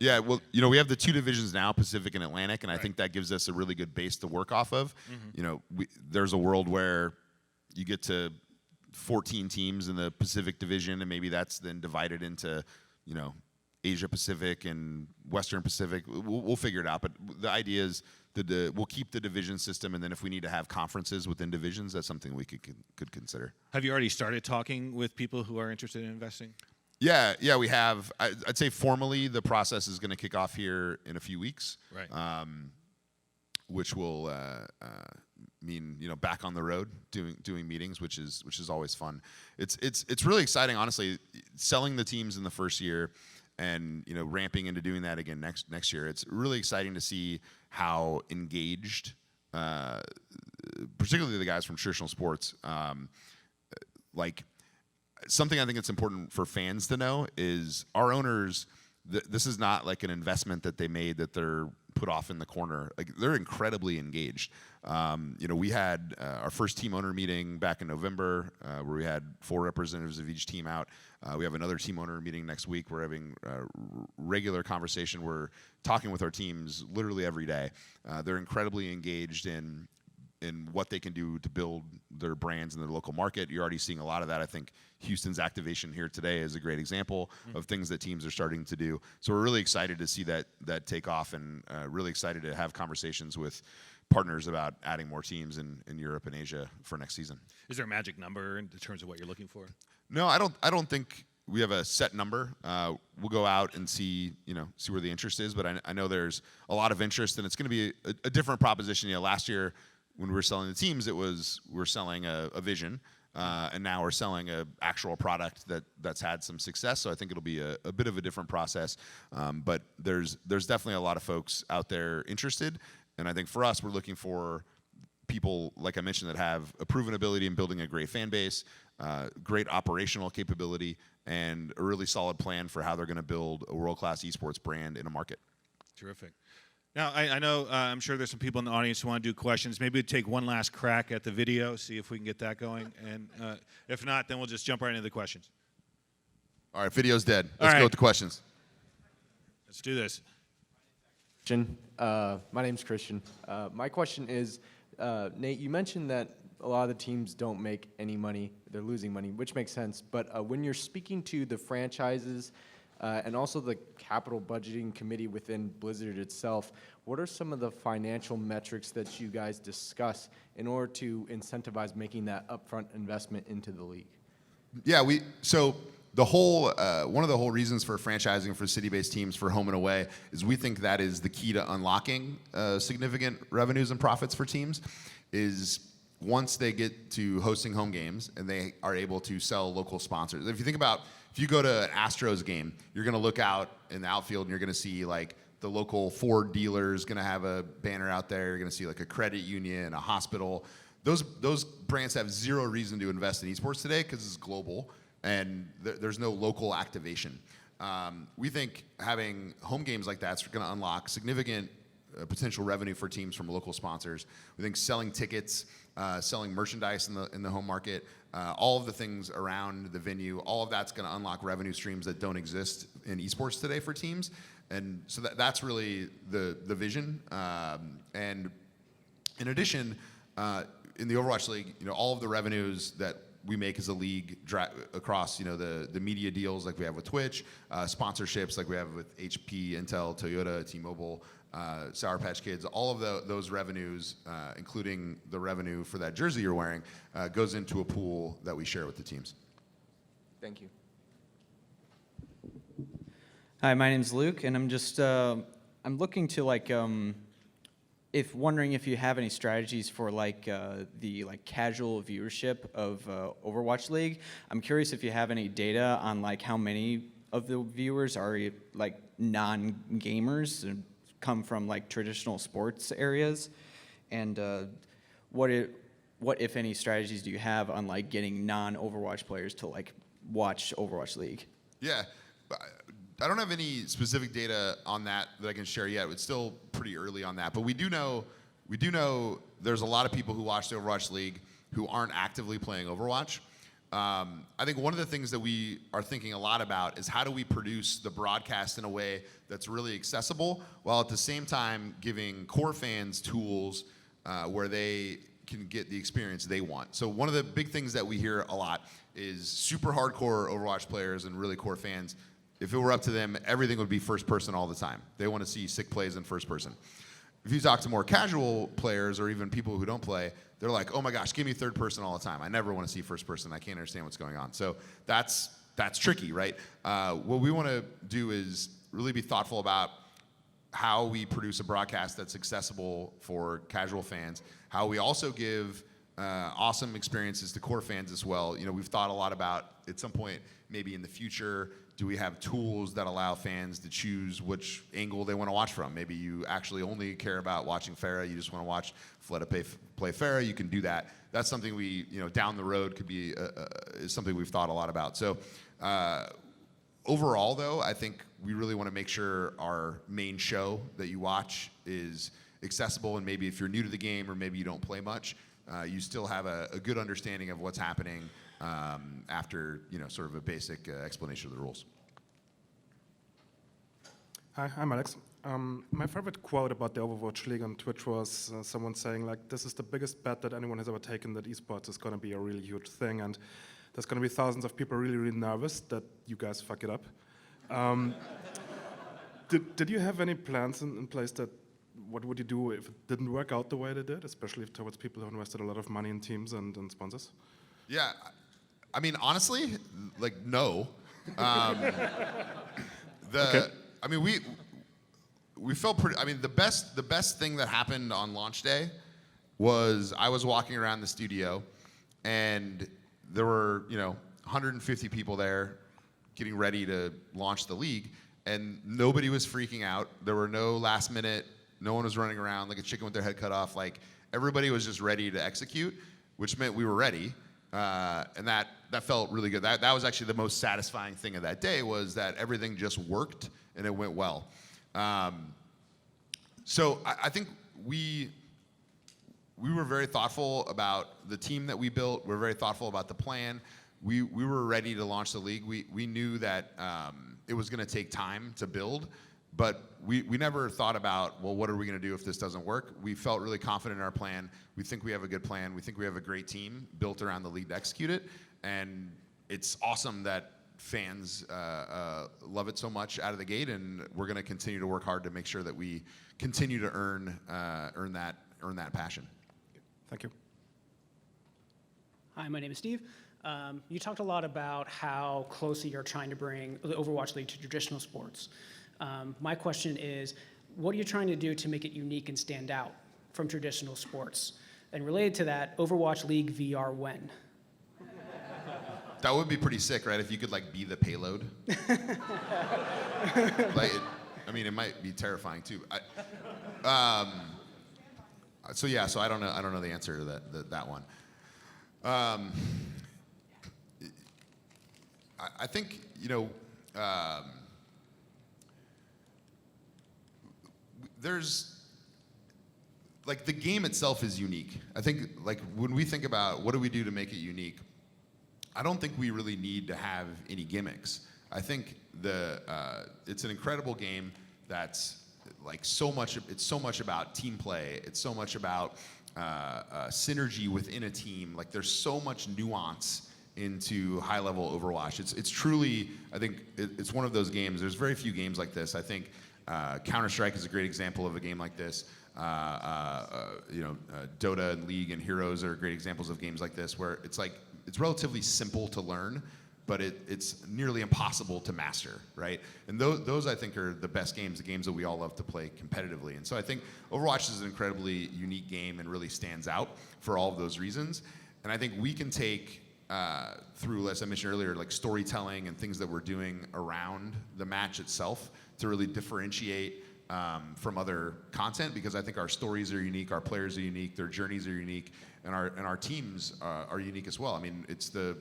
Yeah, well, we have the 2 divisions now, Pacific and Atlantic, and I think that gives us a really good base to work off of. There's a world where you get to 14 teams in the Pacific division, and maybe that's then divided into, Asia Pacific and Western Pacific. We'll figure it out, but the idea is that we'll keep the division system, and then if we need to have conferences within divisions, that's something we could consider. Have you already started talking with people who are interested in investing? Yeah, we have. I'd say formally the process is going to kick off here in a few weeks, right? Which will mean back on the road doing meetings, which is always fun. It's really exciting, honestly. Selling the teams in the first year, and ramping into doing that again next year. It's really exciting to see how engaged, particularly the guys from traditional sports, like. Something I think it's important for fans to know is our owners, this is not like an investment that they made that they're put off in the corner. Like, they're incredibly engaged. We had our first team owner meeting back in November where we had 4 representatives of each team out. We have another team owner meeting next week. We're having a regular conversation. We're talking with our teams literally every day. They're incredibly engaged in what they can do to build their brands in their local market. You're already seeing a lot of that. I think Houston's activation here today is a great example of things that teams are starting to do. So we're really excited to see that take off, and really excited to have conversations with partners about adding more teams in Europe and Asia for next season. Is there a magic number in terms of what you're looking for? No, I don't think we have a set number. We'll go out and see where the interest is, but I know there's a lot of interest, and it's going to be a different proposition. Last year, when we were selling the teams, we're selling a vision, and now we're selling an actual product that's had some success. So I think it'll be a bit of a different process, but there's definitely a lot of folks out there interested, and I think for us, we're looking for people, like I mentioned, that have a proven ability in building a great fan base, great operational capability, and a really solid plan for how they're going to build a world-class esports brand in a market. Terrific. Now, I know I'm sure there's some people in the audience who want to do questions. Maybe we'll take one last crack at the video, see if we can get that going. And if not, then we'll just jump right into the questions. All right, video's dead. Let's go with the questions. Let's do this. My name's Christian. My question is, Nate, you mentioned that a lot of the teams don't make any money. They're losing money, which makes sense. But when you're speaking to the franchises and also the capital budgeting committee within Blizzard itself, what are some of the financial metrics that you guys discuss in order to incentivize making that upfront investment into the league? Yeah, so the whole one of the whole reasons for franchising for city-based teams for home and away is we think that is the key to unlocking significant revenues and profits for teams. Is once they get to hosting home games and they are able to sell local sponsors. If you think about if you go to an Astros game, you're going to look out in the outfield and you're going to see like the local Ford dealer is going to have a banner out there. You're going to see like a credit union, a hospital. Those brands have zero reason to invest in esports today because it's global and there's no local activation. We think having home games like that's going to unlock significant potential revenue for teams from local sponsors. We think selling tickets, selling merchandise in the home market, all of the things around the venue, all of that's going to unlock revenue streams that don't exist in esports today for teams. And so that's really the vision. And in addition, in the Overwatch League, all of the revenues that we make as a league across, the media deals like we have with Twitch, sponsorships like we have with HP, Intel, Toyota, T-Mobile, Sour Patch Kids, all of those revenues, including the revenue for that jersey you're wearing, goes into a pool that we share with the teams. Thank you. Hi, my name's Luke, and I'm just I'm looking to wondering if you have any strategies for the casual viewership of Overwatch League. I'm curious if you have any data on how many of the viewers are non-gamers and come from traditional sports areas, and what if any strategies do you have on getting non-Overwatch players to watch Overwatch League? Yeah. I don't have any specific data on that I can share yet. It's still pretty early on that, but we do know there's a lot of people who watch the Overwatch League who aren't actively playing Overwatch. I think one of the things that we are thinking a lot about is how do we produce the broadcast in a way that's really accessible while at the same time giving core fans tools where they can get the experience they want. So one of the big things that we hear a lot is super hardcore Overwatch players and really core fans. If it were up to them, everything would be first person all the time. They want to see sick plays in first person. If you talk to more casual players or even people who don't play, they're like, oh my gosh, give me third person all the time. I never want to see first person. I can't understand what's going on. So that's tricky, right? What we want to do is really be thoughtful about how we produce a broadcast that's accessible for casual fans, how we also give awesome experiences to core fans as well. We've thought a lot about, at some point, maybe in the future, do we have tools that allow fans to choose which angle they want to watch from? Maybe you actually only care about watching Pharah, you just want to watch Fleta play Pharah, you can do that. That's something we, down the road could be, is something we've thought a lot about. So overall though, I think we really want to make sure our main show that you watch is accessible, and maybe if you're new to the game or maybe you don't play much, you still have a good understanding of what's happening after sort of a basic explanation of the rules. Hi, I'm Alex. My favorite quote about the Overwatch League on Twitch was someone saying this is the biggest bet that anyone has ever taken, that esports is going to be a really huge thing, and there's going to be thousands of people really, really nervous that you guys fuck it up. Did you have any plans in place that what would you do if it didn't work out the way they did, especially towards people who invested a lot of money in teams and sponsors? Yeah, I mean, honestly, no. Okay. I mean, we felt pretty. I mean, the best thing that happened on launch day was I was walking around the studio, and there were 150 people there, getting ready to launch the league, and nobody was freaking out. There were no last minute. No one was running around like a chicken with their head cut off. Everybody was just ready to execute, which meant we were ready. And that felt really good. That was actually the most satisfying thing of that day, was that everything just worked and it went well. So I think we were very thoughtful about the team that we built. We were very thoughtful about the plan. We were ready to launch the league. We knew that it was going to take time to build, but we never thought about, well, what are we going to do if this doesn't work? We felt really confident in our plan. We think we have a good plan. We think we have a great team built around the league to execute it. And it's awesome that fans love it so much out of the gate, and we're going to continue to work hard to make sure that we continue to earn that passion. Thank you. Hi, my name is Steve. You talked a lot about how closely you're trying to bring the Overwatch League to traditional sports. My question is, what are you trying to do to make it unique and stand out from traditional sports? And related to that, Overwatch League VR when? That would be pretty sick, right? If you could like be the payload. It might be terrifying too. So I don't know the answer to that one. I think there's like the game itself is unique. I think like when we think about what do we do to make it unique, I don't think we really need to have any gimmicks. I think it's an incredible game that's like so much. It's so much about team play. It's so much about synergy within a team. Like there's so much nuance into high-level Overwatch. It's truly, I think it's one of those games. There's very few games like this. I think Counter-Strike is a great example of a game like this. Dota and League and Heroes are great examples of games like this, where it's relatively simple to learn, but it's nearly impossible to master, right? And those I think are the best games, the games that we all love to play competitively. And so I think Overwatch is an incredibly unique game and really stands out for all of those reasons. And I think we can take through, as I mentioned earlier, like storytelling and things that we're doing around the match itself to really differentiate from other content, because I think our stories are unique, our players are unique, their journeys are unique, and our teams are unique as well. I mean, it's the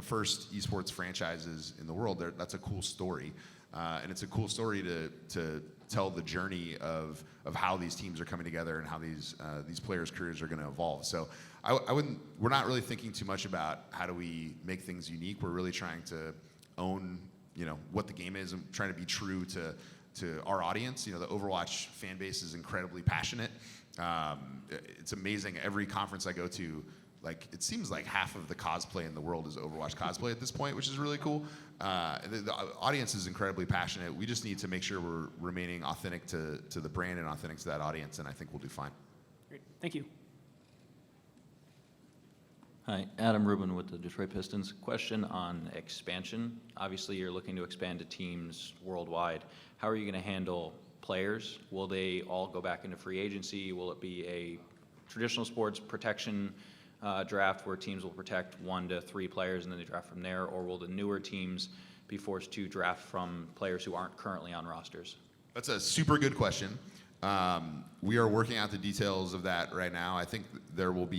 first esports franchises in the world. That's a cool story, and it's a cool story to tell the journey of how these teams are coming together and how these players' careers are going to evolve. So we're not really thinking too much about how do we make things unique. We're really trying to own what the game is and trying to be true to our audience. The Overwatch fan base is incredibly passionate. It's amazing. Every conference I go to, like, it seems like half of the cosplay in the world is Overwatch cosplay at this point, which is really cool. The audience is incredibly passionate. We just need to make sure we're remaining authentic to the brand and authentic to that audience, and I think we'll do fine. Great. Thank you. Hi, Adam Rubin with the Detroit Pistons. Question on expansion. Obviously, you're looking to expand to teams worldwide. How are you going to handle players? Will they all go back into free agency? Will it be a traditional sports protection draft where teams will protect 1 to 3 players and then they draft from there? Or will the newer teams be forced to draft from players who aren't currently on rosters? That's a super good question. We are working out the details of that right now. I think there will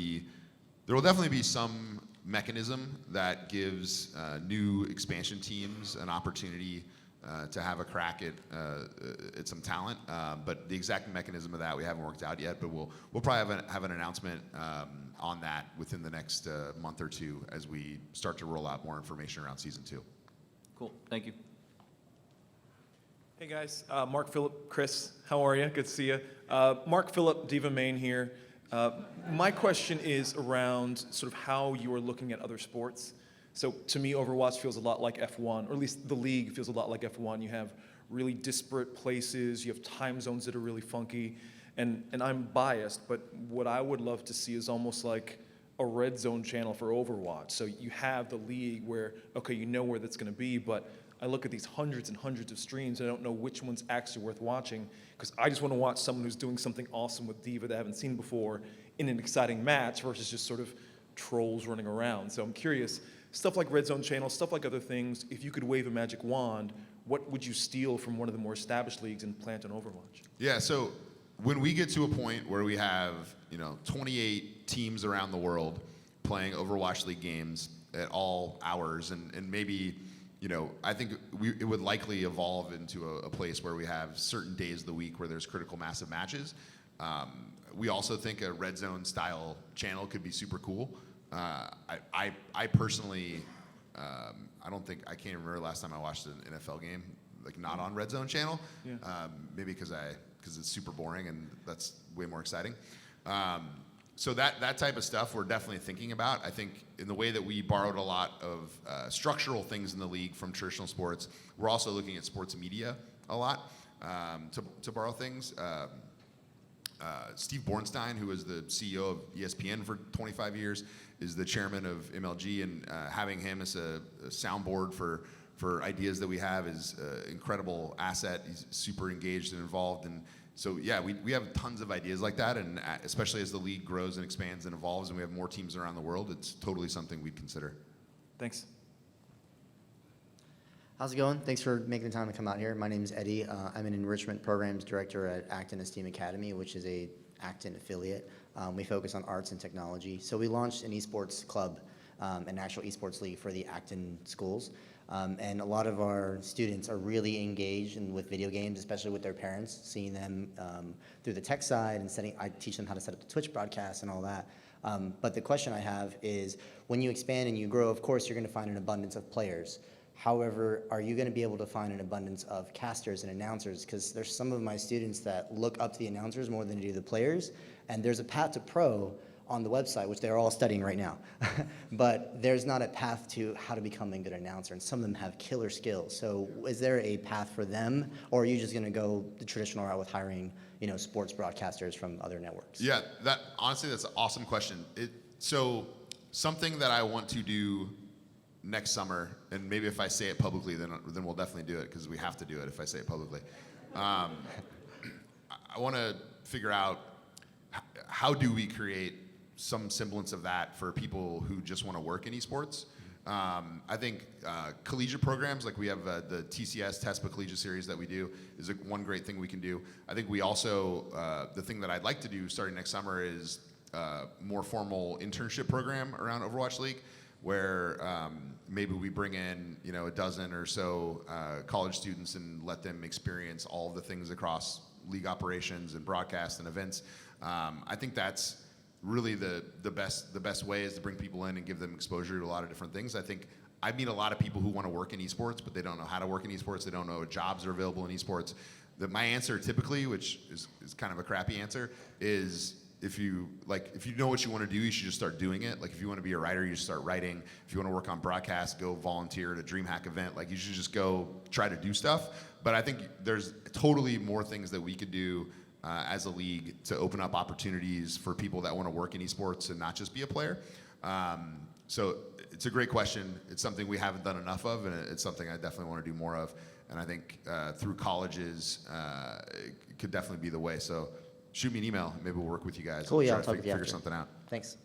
definitely be some mechanism that gives new expansion teams an opportunity to have a crack at some talent, but the exact mechanism of that we haven't worked out yet. But we'll probably have an announcement on that within the next month or two as we start to roll out more information around season 2. Cool, thank you. Hey guys, Mark, Phillip, Chris, how are you? Good to see you. Mark, Phillip, Diva Main here. My question is around sort of how you are looking at other sports. So to me, Overwatch feels a lot like F1, or at least the league feels a lot like F1. You have really disparate places, you have time zones that are really funky, and I'm biased, but what I would love to see is almost like a red zone channel for Overwatch. So you have the league where, okay, you know where that's gonna be, but I look at these hundreds and hundreds of streams, and I don't know which one's actually worth watching, because I just want to watch someone who's doing something awesome with Diva that I haven't seen before in an exciting match versus just sort of trolls running around. So I'm curious, stuff like Red Zone Channel, stuff like other things, if you could wave a magic wand, what would you steal from one of the more established leagues and plant on Overwatch? Yeah, so when we get to a point where we have 28 teams around the world playing Overwatch League games at all hours, and maybe I think it would likely evolve into a place where we have certain days of the week where there's critical massive matches. We also think a red zone style channel could be super cool. I personally, I can't remember last time I watched an NFL game like not on red zone channel. Yeah. Maybe because it's super boring and that's way more exciting. So that type of stuff we're definitely thinking about. I think in the way that we borrowed a lot of structural things in the league from traditional sports, we're also looking at sports media a lot to borrow things. Steve Bornstein, who was the CEO of ESPN for 25 years, is the chairman of MLG, and having him as a soundboard for ideas that we have is an incredible asset. He's super engaged and involved, and so yeah, we have tons of ideas like that, and especially as the league grows and expands and evolves, and we have more teams around the world, it's totally something we'd consider. Thanks. How's it going? Thanks for making the time to come out here. My name is Eddie. I'm an enrichment programs director at Acton Esteem Academy, which is a Acton affiliate. We focus on arts and technology. So we launched an esports club, an actual esports league for the Acton schools. And a lot of our students are really engaged with video games, especially with their parents, seeing them through the tech side and I teach them how to set up the Twitch broadcast and all that. But the question I have is, when you expand and you grow, of course, you're going to find an abundance of players. However, are you going to be able to find an abundance of casters and announcers? Because there's some of my students that look up to the announcers more than they do the players, and there's a path to pro on the website, which they're all studying right now. But there's not a path to how to become a good announcer, and some of them have killer skills. So is there a path for them, or are you just going to go the traditional route with hiring, sports broadcasters from other networks? Yeah, honestly, that's an awesome question. So something that I want to do next summer, and maybe if I say it publicly, then we'll definitely do it, because we have to do it if I say it publicly. I want to figure out how do we create some semblance of that for people who just want to work in esports. I think collegiate programs, like we have the TCS, TESPA Collegiate Series that we do, is one great thing we can do. I think we also, the thing that I'd like to do starting next summer is more formal internship program around Overwatch League, where maybe we bring in a dozen or so college students and let them experience all of the things across league operations and broadcast and events. I think that's really the best way, is to bring people in and give them exposure to a lot of different things. I think I meet a lot of people who want to work in esports, but they don't know how to work in esports. They don't know what jobs are available in esports. My answer typically, which is kind of a crappy answer, is if you know what you want to do, you should just start doing it. Like if you want to be a writer, you just start writing. If you want to work on broadcast, go volunteer at a DreamHack event. Like you should just go try to do stuff. But I think there's totally more things that we could do as a league to open up opportunities for people that want to work in esports and not just be a player. So it's a great question. It's something we haven't done enough of, and it's something I definitely want to do more of. And I think through colleges, it could definitely be the way. So shoot me an email. Maybe we'll work with you guys. Cool, yeah, Try I'll to talk with you figure after. something out. Thanks.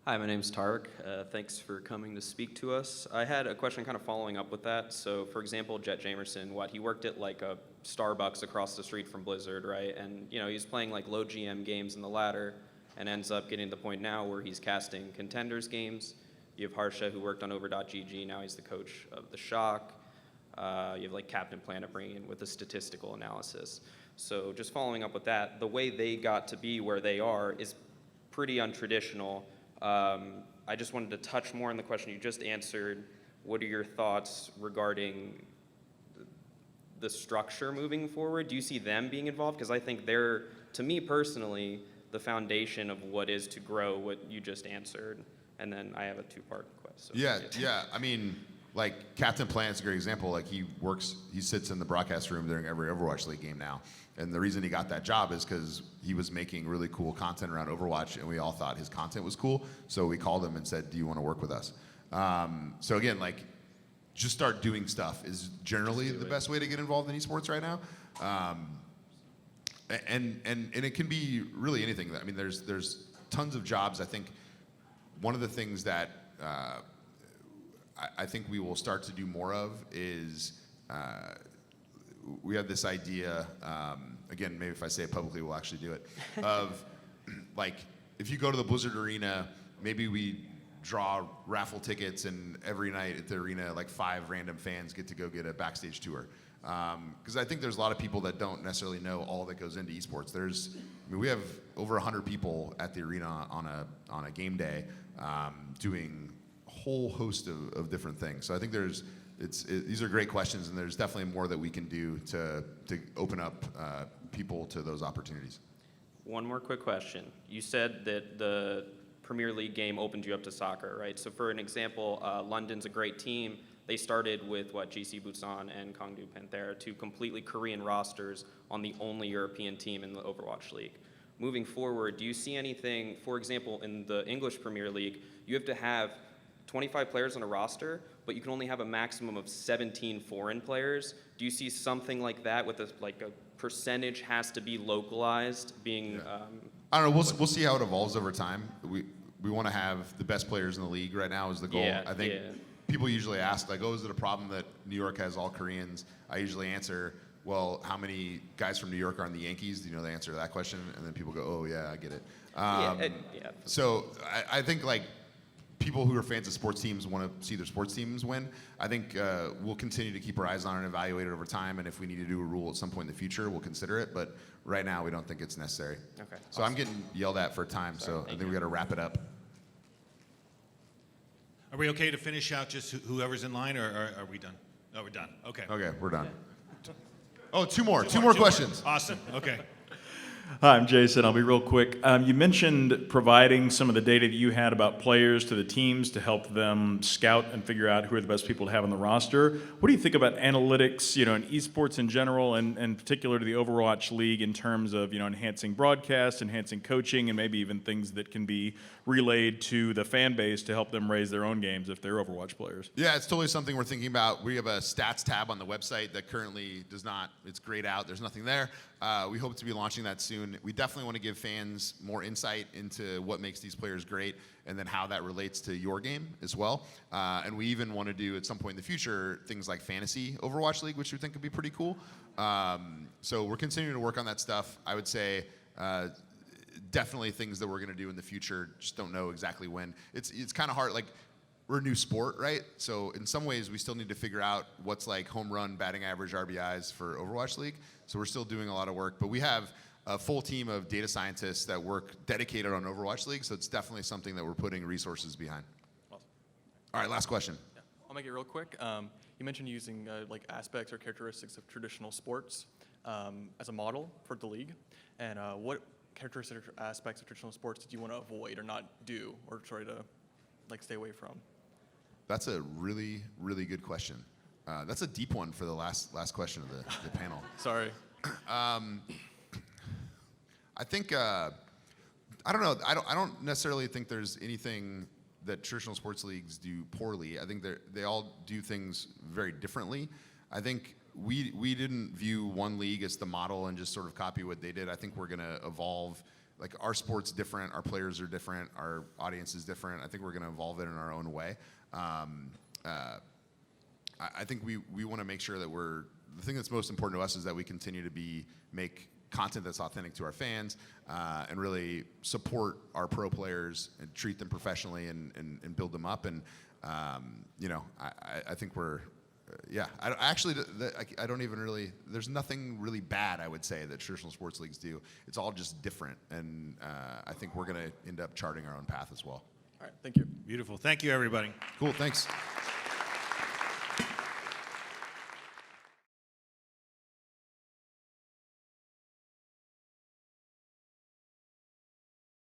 Hi, my name's Tarek. Thanks for coming to speak to us. I had a question kind of following up with that. So, for example, Jet Jamerson, he worked at like a Starbucks across the street from Blizzard, right? And, he's playing like low GM games in the ladder and ends up getting to the point now where he's casting contenders games. You have Harsha, who worked on Over.gg. Now he's the coach of the Shock. You have like Captain Planet bringing in with the statistical analysis. So just following up with that, the way they got to be where they are is pretty untraditional. I just wanted to touch more on the question you just answered. What are your thoughts regarding the structure moving forward? Do you see them being involved? Because I think they're, to me personally, the foundation of what is to grow what you just answered. And then I have a two-part question. Yeah. I mean, like Captain Planet's a great example. Like he sits in the broadcast room during every Overwatch League game now. And the reason he got that job is because he was making really cool content around Overwatch, and we all thought his content was cool. So we called him and said, "Do you want to work with us?" So again, like, just start doing stuff is generally the best way to get involved in esports right now. And it can be really anything. I mean, there's tons of jobs. I think one of the things that I think we will start to do more of is we have this idea, again, maybe if I say it publicly, we'll actually do it, of like, if you go to the Blizzard Arena, maybe we draw raffle tickets, and every night at the arena, like 5 random fans get to go get a backstage tour. Because I think there's a lot of people that don't necessarily know all that goes into esports. We have over 100 people at the arena on a game day doing a whole host of different things. So I think these are great questions, and there's definitely more that we can do to open up people to those opportunities. One more quick question. You said that the Premier League game opened you up to soccer, right? So for an example, London's a great team, They started with GC Busan and Gangdu Panthera, two completely Korean rosters on the only European team in the Overwatch League. Moving forward, do you see anything, for example, in the English Premier League, you have to have 25 players on a roster, but you can only have a maximum of 17 foreign players. Do you see something like that with a percentage has to be localized being? I don't know. We'll see how it evolves over time. We want to have the best players in the league right now is the goal. Yeah, I think people usually ask like, oh, is it a problem that New York has all Koreans? I usually answer, well, how many guys from New York are on the Yankees? Do you know the answer to that question? And then people go, oh yeah, I get it. So I think like people who are fans of sports teams want to see their sports teams win. I think we'll continue to keep our eyes on it and evaluate it over time. And if we need to do a rule at some point in the future, we'll consider it. But right now, we don't think it's necessary. Okay. So I'm getting yelled at for time. So I think we got to wrap it up. Are we okay to finish out just whoever's in line, or are we done? Oh, we're done. Okay. Okay, we're done. Oh, two more questions. Awesome. Okay. Hi, I'm Jason. I'll be real quick. You mentioned providing some of the data that you had about players to the teams to help them scout and figure out who are the best people to have on the roster. What do you think about analytics, in esports in general, and in particular to the Overwatch League in terms of, enhancing broadcast, enhancing coaching, and maybe even things that can be relayed to the fan base to help them raise their own games if they're Overwatch players? Yeah, it's totally something we're thinking about. We have a stats tab on the website that currently does not, it's grayed out. There's nothing there. We hope to be launching that soon. We definitely want to give fans more insight into what makes these players great and then how that relates to your game as well. And we even want to do at some point in the future things like fantasy Overwatch League, which we think could be pretty cool. So we're continuing to work on that stuff. I would say definitely things that we're going to do in the future, just don't know exactly when. It's kind of hard, like we're a new sport, right? So in some ways we still need to figure out what's like home run, batting average, RBIs for Overwatch League. So we're still doing a lot of work, but we have a full team of data scientists that work dedicated on Overwatch League. So it's definitely something that we're putting resources behind. Awesome. All right, last question. Yeah. I'll make it real quick. You mentioned using like aspects or characteristics of traditional sports as a model for the league. And what characteristics or aspects of traditional sports did you want to avoid or not do or try to like stay away from? That's a really, really good question. That's a deep one for the last question of the panel. Sorry. I think I don't know. I don't necessarily think there's anything that traditional sports leagues do poorly. I think they all do things very differently. I think we didn't view one league as the model and just sort of copy what they did. I think we're going to evolve. Like our sport's different, our players are different, our audience is different. I think we're going to evolve it in our own way. I think we want to make sure that the thing that's most important to us is that we continue to make content that's authentic to our fans and really support our pro players and treat them professionally and build them up. And I think we're I don't even really, there's nothing really bad, I would say, that traditional sports leagues do. It's all just different. And I think we're going to end up charting our own path as well. All right, thank you. Beautiful. Thank you, everybody. Cool, thanks.